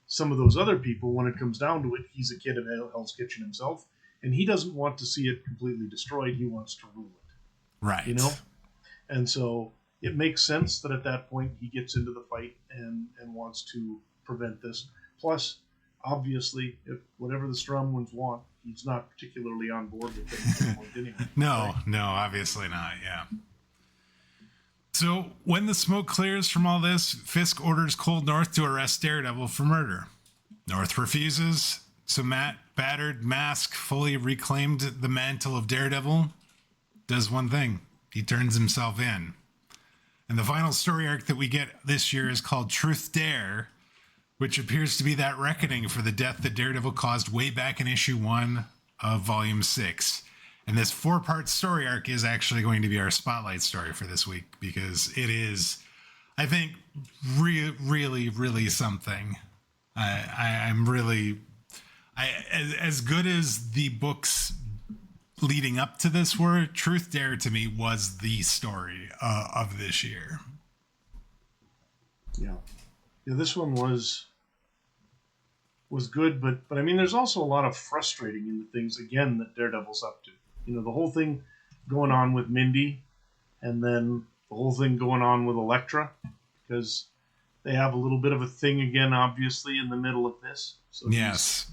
some of those other people, when it comes down to it, he's a kid of Hell's Kitchen himself, and he doesn't want to see it completely destroyed. He wants to rule it. Right. And so it makes sense that at that point he gets into the fight and wants to prevent this. Plus, obviously, if whatever the Stormwinds want, he's not particularly on board with it anyway. No, obviously not. Yeah. So when the smoke clears from all this, Fisk orders Cold North to arrest Daredevil for murder. North refuses, so Matt, battered, masked, fully reclaimed the mantle of Daredevil, does one thing. He turns himself in. And the final story arc that we get this year is called Truth Dare, which appears to be that reckoning for the death that Daredevil caused way back in issue 1 of volume 6. And this 4-part story arc is actually going to be our spotlight story for this week, because it is, I think, really, really something. I'm really, as good as the books leading up to this were, Truth Dare to me was the story of this year. Yeah, this one was good, but I mean, there's also a lot of frustrating in the things again that Daredevil's up to. The whole thing going on with Mindy, and then the whole thing going on with Elektra, because they have a little bit of a thing again, obviously, in the middle of this. So yes,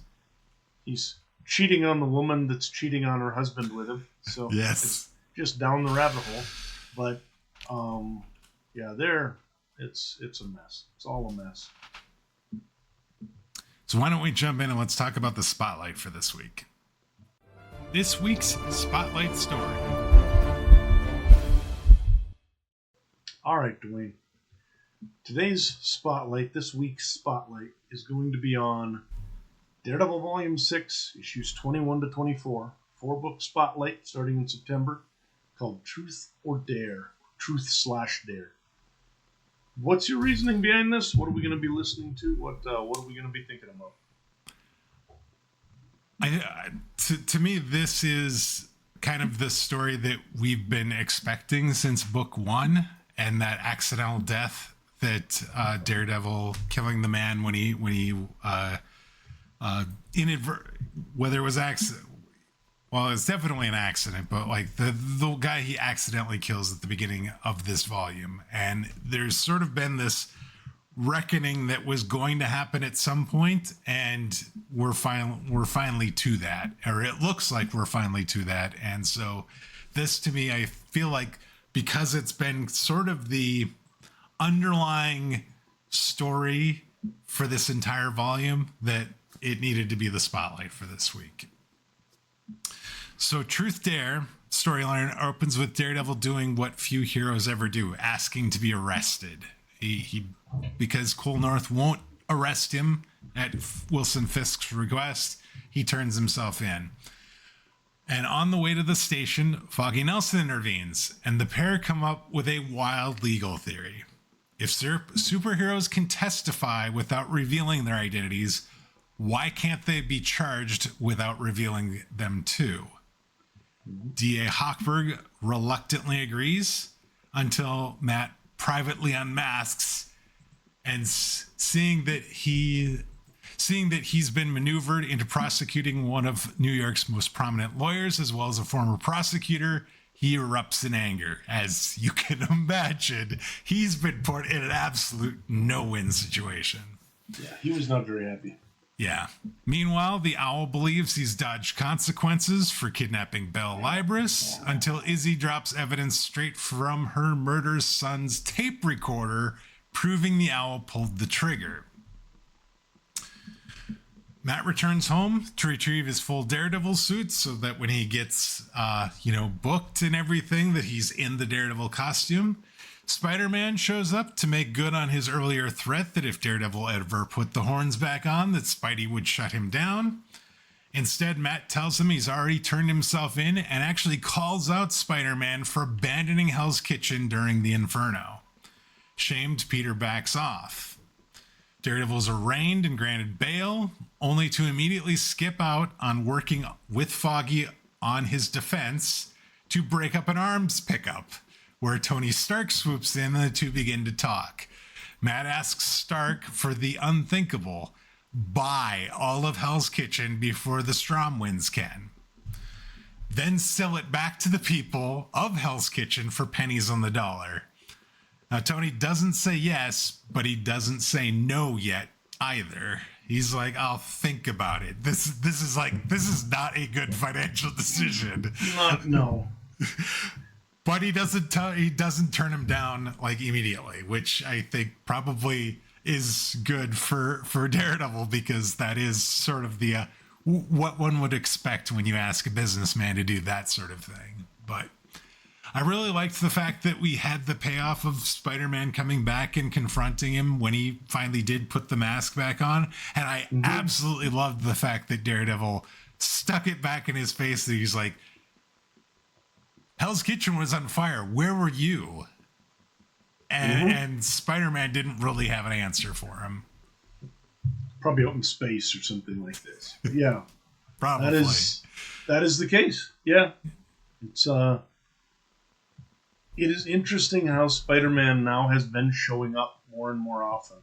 he's cheating on the woman that's cheating on her husband with him. So yes, it's just down the rabbit hole. But it's a mess. It's all a mess. So why don't we jump in and let's talk about the spotlight for this week. This week's spotlight story. All right, Dwayne. This week's spotlight is going to be on Daredevil Volume 6, issues 21 to 24. 4-book spotlight starting in September, called Truth or Dare, Truth/Dare. What's your reasoning behind this? What are we going to be listening to? What are we going to be thinking about? To me, this is kind of the story that we've been expecting since book 1, and that accidental death that Daredevil killing the man when he whether it was accident. Well, it's definitely an accident, but like the guy he accidentally kills at the beginning of this volume. And there's sort of been this reckoning that was going to happen at some point, and we're finally to that, or it looks like we're finally to that. And so this, to me, I feel like, because it's been sort of the underlying story for this entire volume, that it needed to be the spotlight for this week. So Truth Dare storyline opens with Daredevil doing what few heroes ever do, asking to be arrested. He because Cole North won't arrest him at Wilson Fisk's request, he turns himself in. And on the way to the station, Foggy Nelson intervenes, and the pair come up with a wild legal theory. If superheroes can testify without revealing their identities, why can't they be charged without revealing them too? D.A. Hochberg reluctantly agrees until Matt privately unmasks, and seeing that he's been maneuvered into prosecuting one of New York's most prominent lawyers, as well as a former prosecutor, he erupts in anger. As you can imagine, he's been put in an absolute no-win situation. Yeah, he was not very happy. Yeah. Meanwhile, the Owl believes he's dodged consequences for kidnapping Belle Libris until Izzy drops evidence straight from her murdered son's tape recorder, proving the Owl pulled the trigger. Matt returns home to retrieve his full Daredevil suit so that when he gets, booked and everything, that he's in the Daredevil costume. Spider-Man shows up to make good on his earlier threat that if Daredevil ever put the horns back on, that Spidey would shut him down. Instead, Matt tells him he's already turned himself in and actually calls out Spider-Man for abandoning Hell's Kitchen during the Inferno. Shamed, Peter backs off. Daredevil's arraigned and granted bail, only to immediately skip out on working with Foggy on his defense to break up an arms pickup, where Tony Stark swoops in and the two begin to talk. Matt asks Stark for the unthinkable: buy all of Hell's Kitchen before the Stromwinds can. Then sell it back to the people of Hell's Kitchen for pennies on the dollar. Now, Tony doesn't say yes, but he doesn't say no yet either. He's like, I'll think about it. This is not a good financial decision. No. But he doesn't turn him down like immediately, which I think probably is good for Daredevil, because that is sort of the what one would expect when you ask a businessman to do that sort of thing. But I really liked the fact that we had the payoff of Spider-Man coming back and confronting him when he finally did put the mask back on. And I absolutely loved the fact that Daredevil stuck it back in his face, that he's like, Hell's Kitchen was on fire. Where were you? And Spider-Man didn't really have an answer for him. Probably out in space or something like this. Yeah. Probably. That is the case. Yeah. It is interesting how Spider-Man now has been showing up more and more often.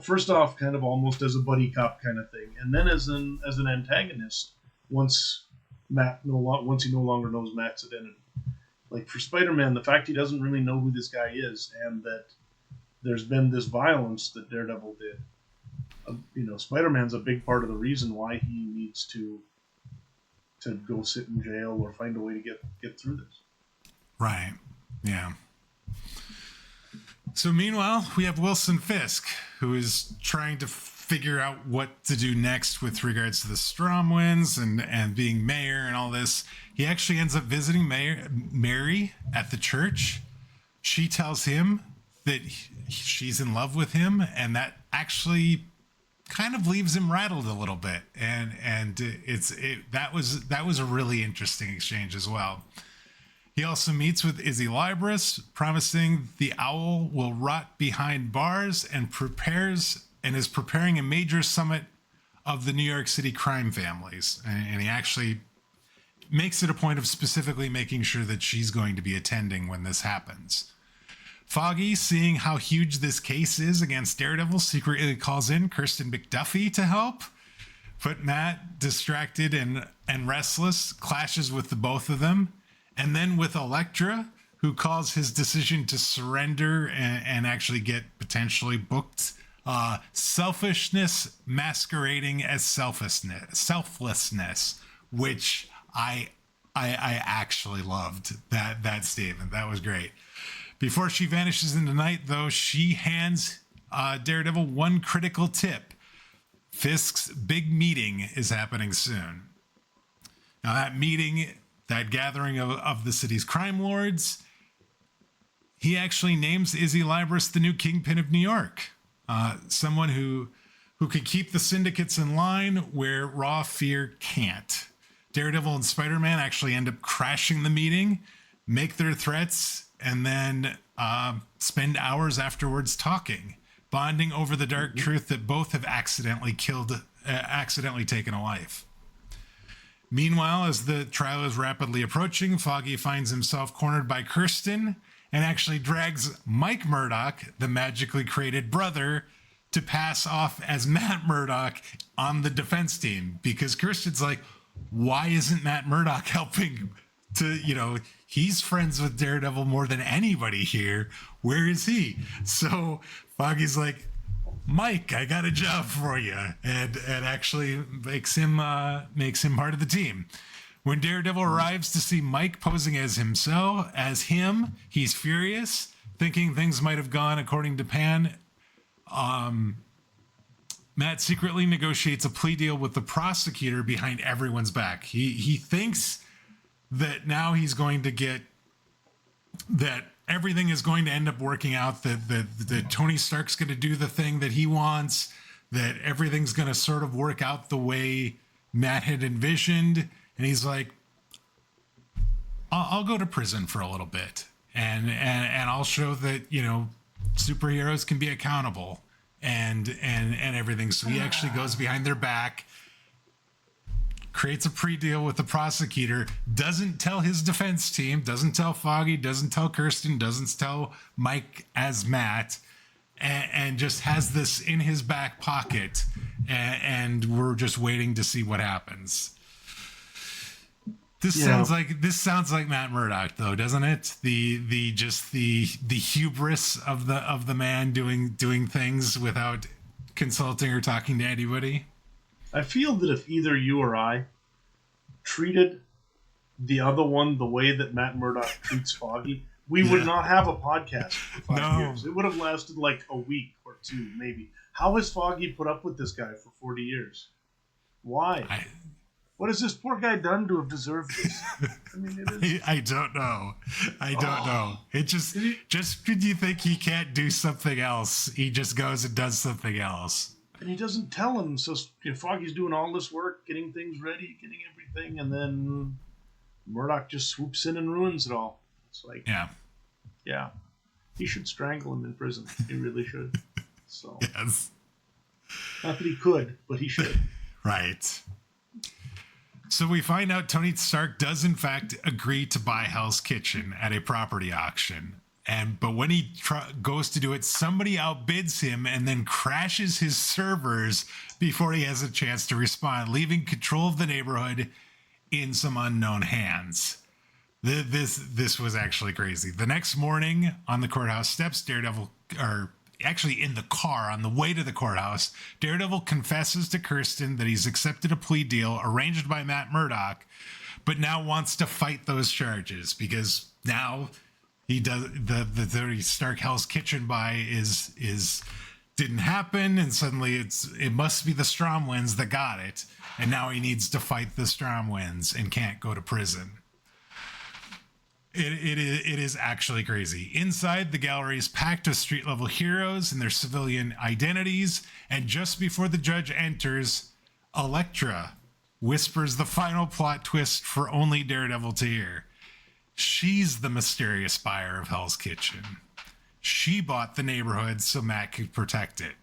First off, kind of almost as a buddy cop kind of thing, and then as an antagonist once he no longer knows Matt's identity. Like for Spider-Man, the fact he doesn't really know who this guy is, and that there's been this violence that Daredevil did. Spider-Man's a big part of the reason why he needs to go sit in jail or find a way to get through this. Right. Yeah. So meanwhile, we have Wilson Fisk, who is trying to figure out what to do next with regards to the Stromwinds and being mayor and all this. He actually ends up visiting Mary at the church. She tells him that she's in love with him, and that actually kind of leaves him rattled a little bit. And that was a really interesting exchange as well. He also meets with Izzy Libris, promising the Owl will rot behind bars, and is preparing a major summit of the New York City crime families. And he actually makes it a point of specifically making sure that she's going to be attending when this happens. Foggy, seeing how huge this case is against Daredevil, secretly calls in Kirsten McDuffie to help. But Matt, distracted and restless, clashes with the both of them. And then with Elektra, who calls his decision to surrender and actually get potentially booked selfishness masquerading as selflessness, which I actually loved that statement. That was great. Before she vanishes into night, though, she hands Daredevil one critical tip. Fisk's big meeting is happening soon. Now, that meeting, that gathering of the city's crime lords, he actually names Izzy Libris the new kingpin of New York. Someone who could keep the syndicates in line where raw fear can't. Daredevil and Spider-Man actually end up crashing the meeting, make their threats, and then spend hours afterwards talking, bonding over the dark truth that both have accidentally taken a life. Meanwhile, as the trial is rapidly approaching, Foggy finds himself cornered by Kirsten and actually drags Mike Murdock, the magically created brother, to pass off as Matt Murdock on the defense team, because Kirsten's like, why isn't Matt Murdock helping to, he's friends with Daredevil more than anybody here. Where is he? So Foggy's like, Mike, I got a job for you, and actually makes him part of the team. When Daredevil arrives to see Mike posing as him, he's furious, thinking things might have gone according to plan. Matt secretly negotiates a plea deal with the prosecutor behind everyone's back. He thinks that now he's going to get that everything is going to end up working out, that Tony Stark's going to do the thing that he wants, that everything's going to sort of work out the way Matt had envisioned. And he's like, I'll go to prison for a little bit and I'll show that, superheroes can be accountable and everything. So he actually goes behind their back, creates a pre-deal with the prosecutor, doesn't tell his defense team, doesn't tell Foggy, doesn't tell Kirsten, doesn't tell Mike as Matt, and just has this in his back pocket, and we're just waiting to see what happens. This sounds like Matt Murdock, though, doesn't it? The hubris of the man doing things without consulting or talking to anybody. I feel that if either you or I treated the other one the way that Matt Murdock treats Foggy, we would not have a podcast for 5 years. It would have lasted like a week or two, maybe. How has Foggy put up with this guy for 40 years? Why? What has this poor guy done to have deserved this? I mean, it is... I don't know. I don't know. It just when you think he can't do something else, he just goes and does something else. And he doesn't tell him. So Foggy's doing all this work, getting things ready, getting everything, and then Murdock just swoops in and ruins it all. It's like, yeah. He should strangle him in prison. He really should. So yes. Not that he could, but he should. Right. So we find out Tony Stark does in fact agree to buy Hell's Kitchen at a property auction. But when he goes to do it, somebody outbids him and then crashes his servers before he has a chance to respond, leaving control of the neighborhood in some unknown hands. This was actually crazy. The next morning on the courthouse steps, actually in the car on the way to the courthouse, Daredevil confesses to Kirsten that he's accepted a plea deal arranged by Matt Murdock, but now wants to fight those charges because now he does the Stark Hell's Kitchen buy is didn't happen, and suddenly it must be the Stromwinds that got it, and now he needs to fight the Stromwinds and can't go to prison. It is actually crazy. Inside, the gallery is packed with street-level heroes in their civilian identities, and just before the judge enters, Elektra whispers the final plot twist for only Daredevil to hear. She's the mysterious buyer of Hell's Kitchen. She bought the neighborhood so Matt could protect it.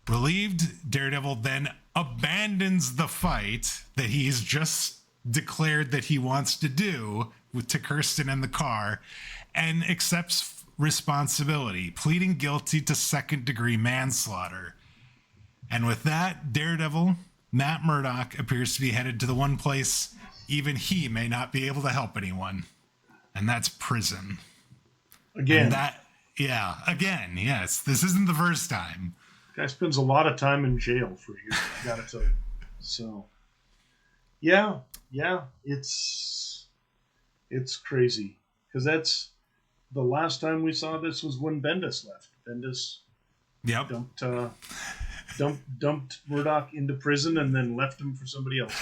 Relieved, Daredevil then abandons the fight that he's just declared that he wants to do to Kirsten in the car and accepts responsibility, pleading guilty to second-degree manslaughter. And with that, Daredevil, Matt Murdock, appears to be headed to the one place even he may not be able to help anyone, and that's prison. Again. And that Yeah, again, yes. This isn't the first time. Guy spends a lot of time in jail for years, I gotta tell you. So, yeah, it's crazy because that's the last time we saw this was when Bendis left. Bendis Yep. dumped Murdock into prison and then left him for somebody else.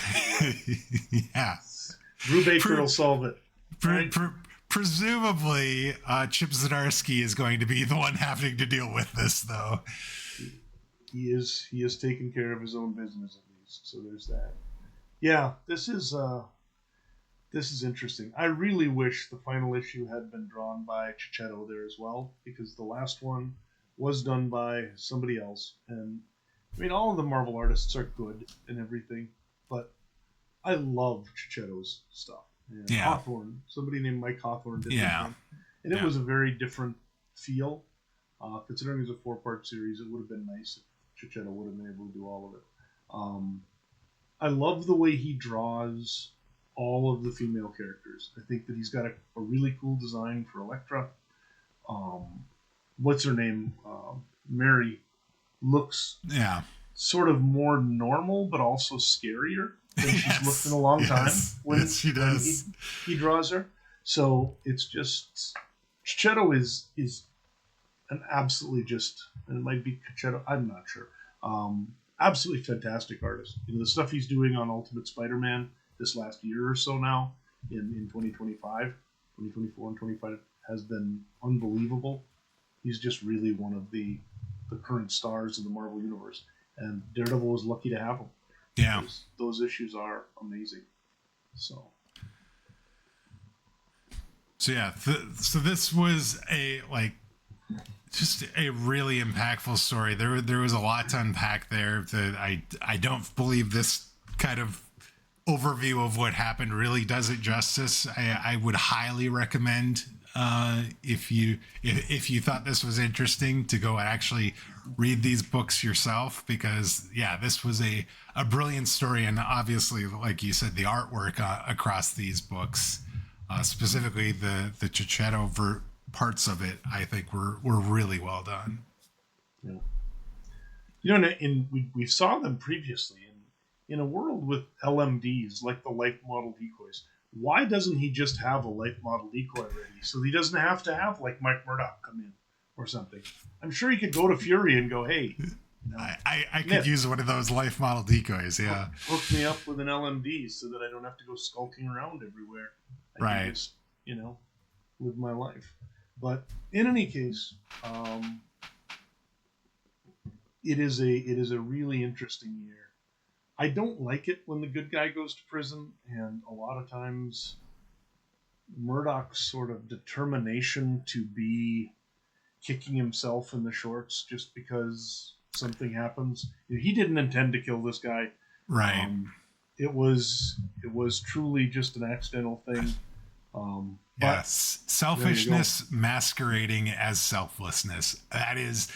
Yeah. Drew Baker will solve it. Right? Presumably, Chip Zdarsky is going to be the one having to deal with this, though. He is taking care of his own business at least. So there's that. Yeah, this is interesting. I really wish the final issue had been drawn by Chichetto there as well, because the last one was done by somebody else. And I mean, all of the Marvel artists are good and everything, but I love Chichetto's stuff. Yeah. Hawthorne, somebody named Mike Hawthorne did that. And it was a very different feel. Considering it was a 4-part series, it would have been nice if Chichetto would have been able to do all of it. I love the way he draws all of the female characters. I think that he's got a really cool design for Elektra. What's her name? Mary looks sort of more normal, but also scarier than she's looked in a long time. When she does. He draws her. So it's just Chichetto is an absolutely and it might be Chichetto, I'm not sure. Absolutely fantastic artist. The stuff he's doing on Ultimate Spider-Man this last year or so now in 2025, 2024 and 25 has been unbelievable. He's just really one of the current stars of the Marvel Universe. And Daredevil was lucky to have him. Yeah. Those issues are amazing. So yeah, so this was just a really impactful story. There was a lot to unpack there. That I don't believe this kind of overview of what happened really does it justice. I would highly recommend if you thought this was interesting to go and actually read these books yourself, because this was a brilliant story, and obviously, like you said, the artwork across these books, specifically the Chichetto parts of it, I think were really well done. Yeah. We saw them previously in a world with LMDs like the life model decoys. Why doesn't he just have a life model decoy ready so he doesn't have to have like Mike Murdock come in or something? I'm sure he could go to Fury and go, hey, I could use one of those life model decoys. Yeah, hook me up with an LMD so that I don't have to go skulking around everywhere. I can just, live my life. But in any case, it is a really interesting year. I don't like it when the good guy goes to prison, and a lot of times Murdock's sort of determination to be kicking himself in the shorts just because something happens. He didn't intend to kill this guy. Right. It was truly just an accidental thing. Yes, selfishness masquerading as selflessness. That is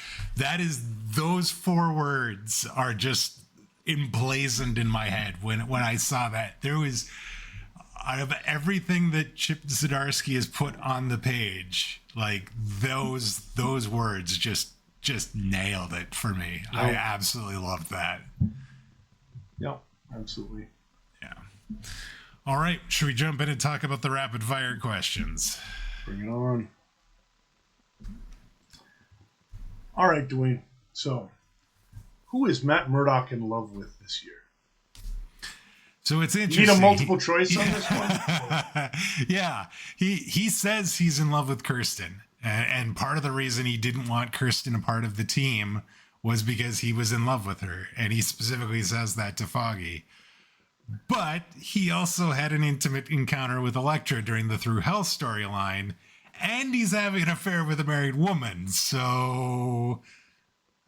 those 4 words are just emblazoned in my head when I saw that. There was, out of everything that Chip Zdarsky has put on the page, like those words just nailed it for me. Yep. I absolutely loved that. Yeah, absolutely. Yeah. All right, should we jump in and talk about the rapid fire questions? Bring it on. All right, Dwayne. So, who is Matt Murdock in love with this year? So it's interesting. You need a multiple choice on this one? Yeah. He says he's in love with Kirsten. And part of the reason he didn't want Kirsten a part of the team was because he was in love with her. And he specifically says that to Foggy. But he also had an intimate encounter with Elektra during the Through Hell storyline. And he's having an affair with a married woman. So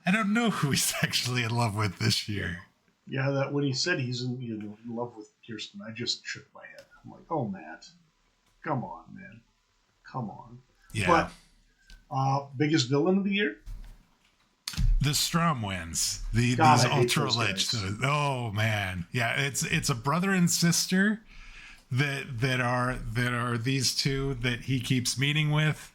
I don't know who he's actually in love with this year. Yeah, that when he said he's in love with Kirsten, I just shook my head. I'm like, oh, Matt, come on, man. Come on. Yeah. But biggest villain of the year? The Strom wins. These Ultra Lich. Oh man. Yeah, it's a brother and sister that are these two that he keeps meeting with.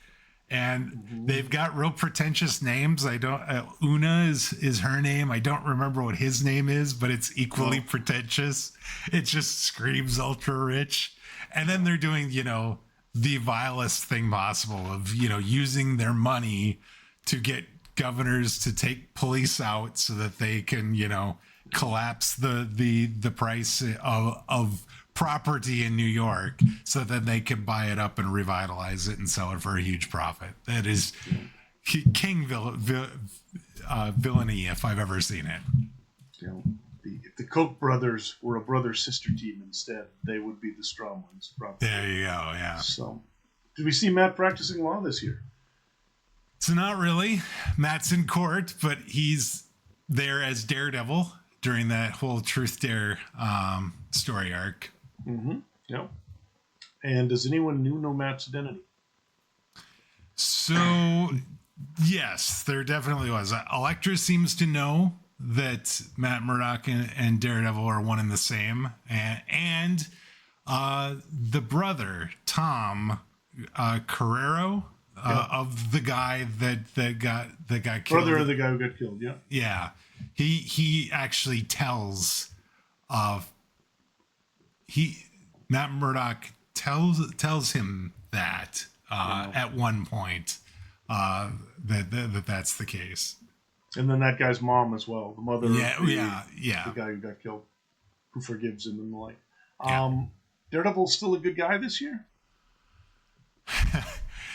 And they've got real pretentious names. I don't. Una is her name. I don't remember what his name is, but it's equally pretentious. It just screams ultra rich. And then they're doing, the vilest thing possible of, using their money to get governors to take police out so that they can, collapse the price of property in New York so that they can buy it up and revitalize it and sell it for a huge profit. That is king villainy if I've ever seen it. If the Koch brothers were a brother-sister team instead, they would be the strong ones. Probably. There you go, yeah. So, did we see Matt practicing law this year? So not really. Matt's in court, but he's there as Daredevil during that whole Truth Dare story arc. Yep. And does anyone know Matt's identity? So, yes, there definitely was. Elektra seems to know that Matt Murdock and Daredevil are one and the same. And the brother, Tom Carrero, of the guy that got killed. Brother of the guy who got killed, yeah. Yeah. He actually tells Matt Murdock tells him that at one point that's the case. And then that guy's mom as well, the mother of the guy who got killed, who forgives him and the like. Daredevil's still a good guy this year?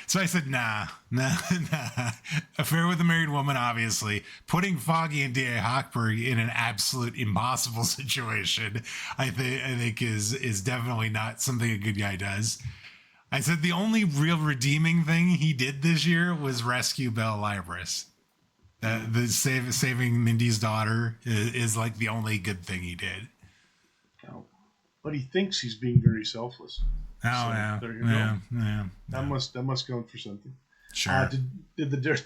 So I said, nah. Affair with a married woman, obviously. Putting Foggy and D.A. Hochberg in an absolute impossible situation, I think is definitely not something a good guy does. I said the only real redeeming thing he did this year was rescue Belle Libris. The saving Mindy's daughter is like the only good thing he did. Oh. But he thinks he's being very selfless. Oh, so, yeah. There you go. Yeah. That must count for something. Sure. Did the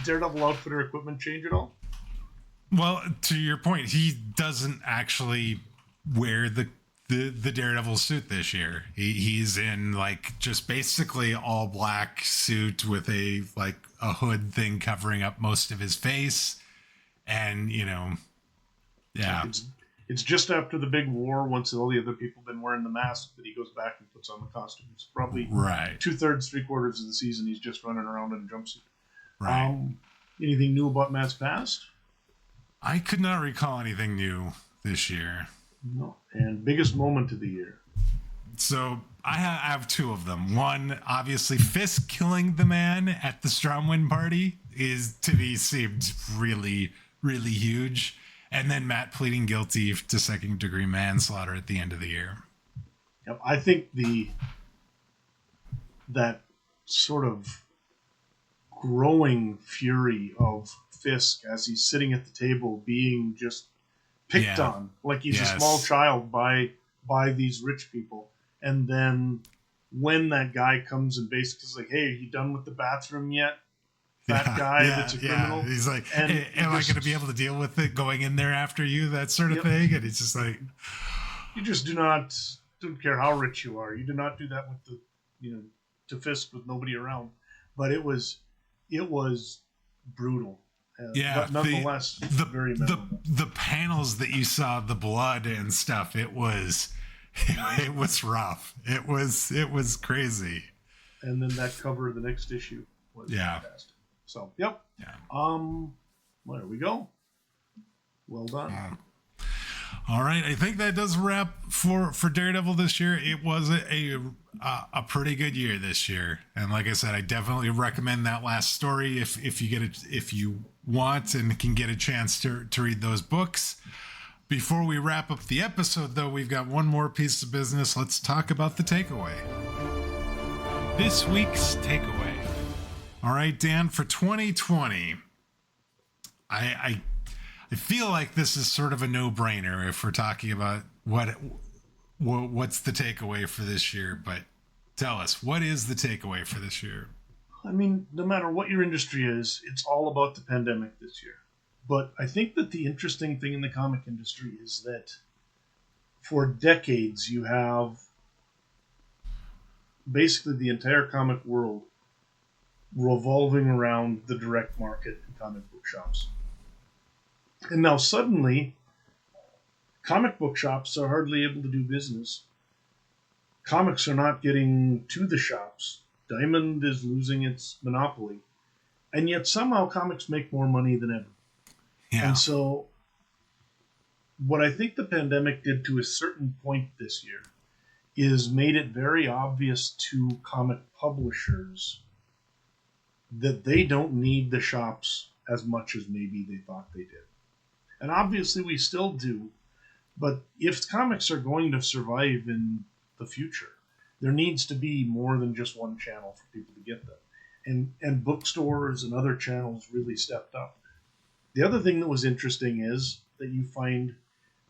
Daredevil outfit or equipment change at all? Well, to your point, he doesn't actually wear the Daredevil suit this year. He's in like just basically all black suit with a hood thing covering up most of his face, and It's just after the big war, once all the other people have been wearing the mask, that he goes back and puts on the costume. It's probably 2/3, 3/4 of the season he's just running around in a jumpsuit. Right. Anything new about Matt's past? I could not recall anything new this year. No. And biggest moment of the year? So I have two of them. One, obviously, Fisk killing the man at the Stromwind party seemed really, really huge. And then Matt pleading guilty to second-degree manslaughter at the end of the year. Yep, I think that sort of growing fury of Fisk as he's sitting at the table being just picked on like he's a small child by these rich people. And then when that guy comes and basically is like, hey, are you done with the bathroom yet? That guy that's a criminal. Yeah. He's like, hey, am I going to be able to deal with it going in there after you? That sort of thing. And it's just like, you just don't care how rich you are. You do not do that with to Fisk with nobody around. But it was brutal. But nonetheless, very memorable. The panels that you saw, the blood and stuff, it was rough. It was crazy. And then that cover of the next issue was fantastic. So, yep. Yeah. Well, there we go. Well done. All right. I think that does wrap for Daredevil this year. It was a pretty good year this year. And like I said, I definitely recommend that last story if you want and can get a chance to read those books. Before we wrap up the episode, though, we've got one more piece of business. Let's talk about the takeaway. This week's takeaway. All right, Dan, for 2020, I feel like this is sort of a no-brainer if we're talking about what's the takeaway for this year. But tell us, what is the takeaway for this year? I mean, no matter what your industry is, it's all about the pandemic this year. But I think that the interesting thing in the comic industry is that for decades you have basically the entire comic world revolving around the direct market and comic book shops. And now suddenly, comic book shops are hardly able to do business. Comics are not getting to the shops. Diamond is losing its monopoly. And yet somehow comics make more money than ever. Yeah. And so what I think the pandemic did to a certain point this year is made it very obvious to comic publishers that they don't need the shops as much as maybe they thought they did. And obviously we still do, but if comics are going to survive in the future, there needs to be more than just one channel for people to get them. And bookstores and other channels really stepped up. The other thing that was interesting is that you find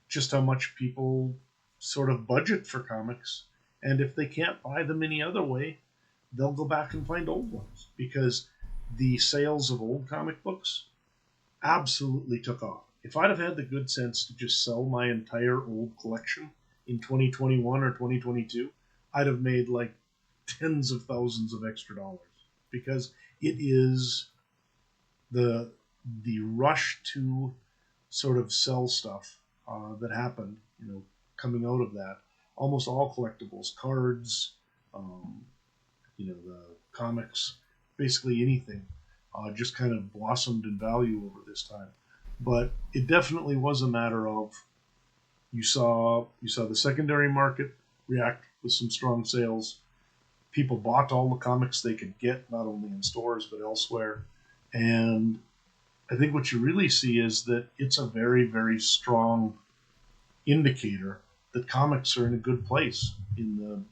just how much people sort of budget for comics. And if they can't buy them any other way, they'll go back and find old ones, because the sales of old comic books absolutely took off. If I'd have had the good sense to just sell my entire old collection in 2021 or 2022, I'd have made like tens of thousands of extra dollars, because it is the rush to sort of sell stuff that happened, coming out of that. Almost all collectibles, cards, the comics, basically anything, just kind of blossomed in value over this time. But it definitely was a matter of you saw the secondary market react with some strong sales. People bought all the comics they could get, not only in stores but elsewhere. And I think what you really see is that it's a very, very strong indicator that comics are in a good place in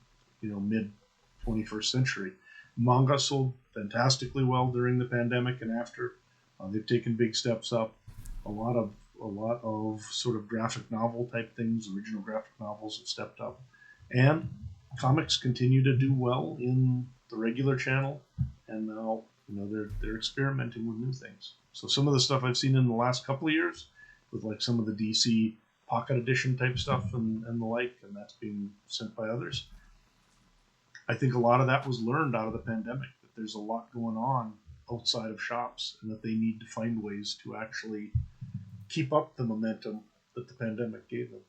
the mid 21st century. Manga sold fantastically well during the pandemic and after. They've taken big steps up. A lot of sort of graphic novel type things, original graphic novels have stepped up, and comics continue to do well in the regular channel. And now they're experimenting with new things. So some of the stuff I've seen in the last couple of years, with like some of the DC pocket edition type stuff and the like, and that's being sent by others. I think a lot of that was learned out of the pandemic, that there's a lot going on outside of shops and that they need to find ways to actually keep up the momentum that the pandemic gave them.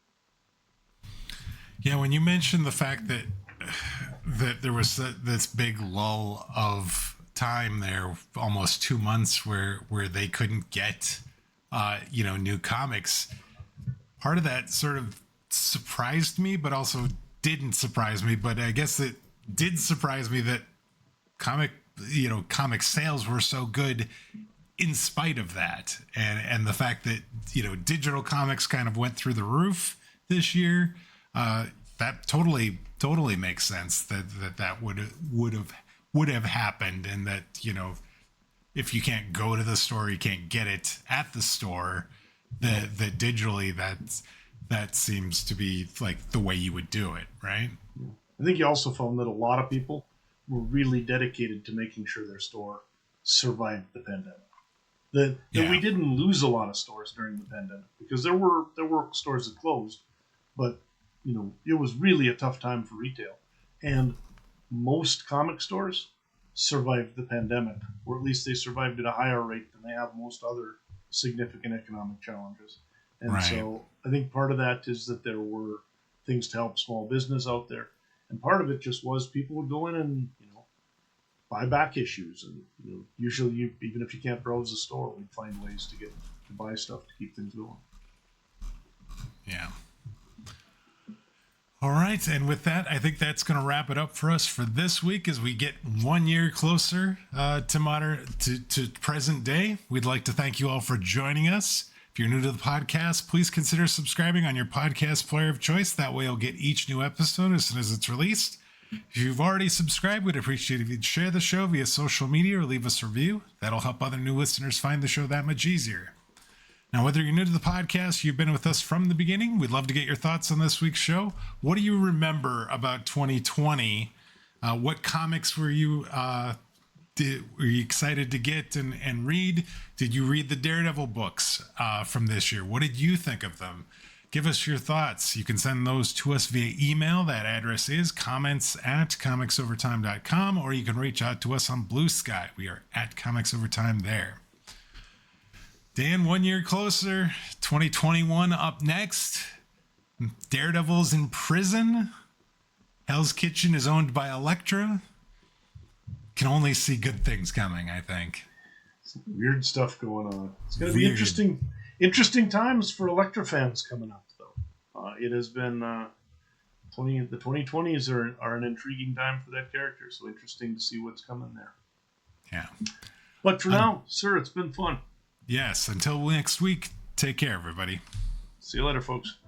Yeah, when you mentioned the fact that there was this big lull of time there, almost 2 months, where they couldn't get new comics, part of that sort of surprised me, but also didn't surprise me. But I guess it did surprise me that comic sales were so good in spite of that, and the fact that digital comics kind of went through the roof this year. That totally makes sense that would have happened, and that if you can't go to the store, you can't get it at the store. That digitally, that seems to be like the way you would do it, right? I think you also found that a lot of people were really dedicated to making sure their store survived the pandemic. That we didn't lose a lot of stores during the pandemic, because there were stores that closed, but it was really a tough time for retail, and most comic stores survived the pandemic, or at least they survived at a higher rate than they have most other significant economic challenges. And right. So I think part of that is that there were things to help small business out there, and part of it just was people would go in and buy back issues, and usually even if you can't browse the store, we'd find ways to buy stuff to keep things going. Yeah. All right, and with that, I think that's going to wrap it up for us for this week as we get 1 year closer to present day. We'd like to thank you all for joining us. If you're new to the podcast, please consider subscribing on your podcast player of choice. That way you'll get each new episode as soon as it's released. If you've already subscribed, we'd appreciate if you'd share the show via social media or leave us a review. That'll help other new listeners find the show that much easier. Now, whether you're new to the podcast, you've been with us from the beginning, we'd love to get your thoughts on this week's show. What do you remember about 2020? What comics were you excited to get and read? Did you read the Daredevil books from this year? What did you think of them? Give us your thoughts. You can send those to us via email. That address is comments@comicsovertime.com, or you can reach out to us on Blue Sky. We are at Comics Overtime there. Dan, 1 year closer, 2021 up next. Daredevil's in prison. Hell's Kitchen is owned by Elektra. Can only see good things coming, I think. Some weird stuff going on. It's going to be interesting times for Elektra fans coming up, though. It has been the 2020s are an intriguing time for that character, so interesting to see what's coming there. Yeah. But for now, sir, it's been fun. Yes, until next week, take care, everybody. See you later, folks.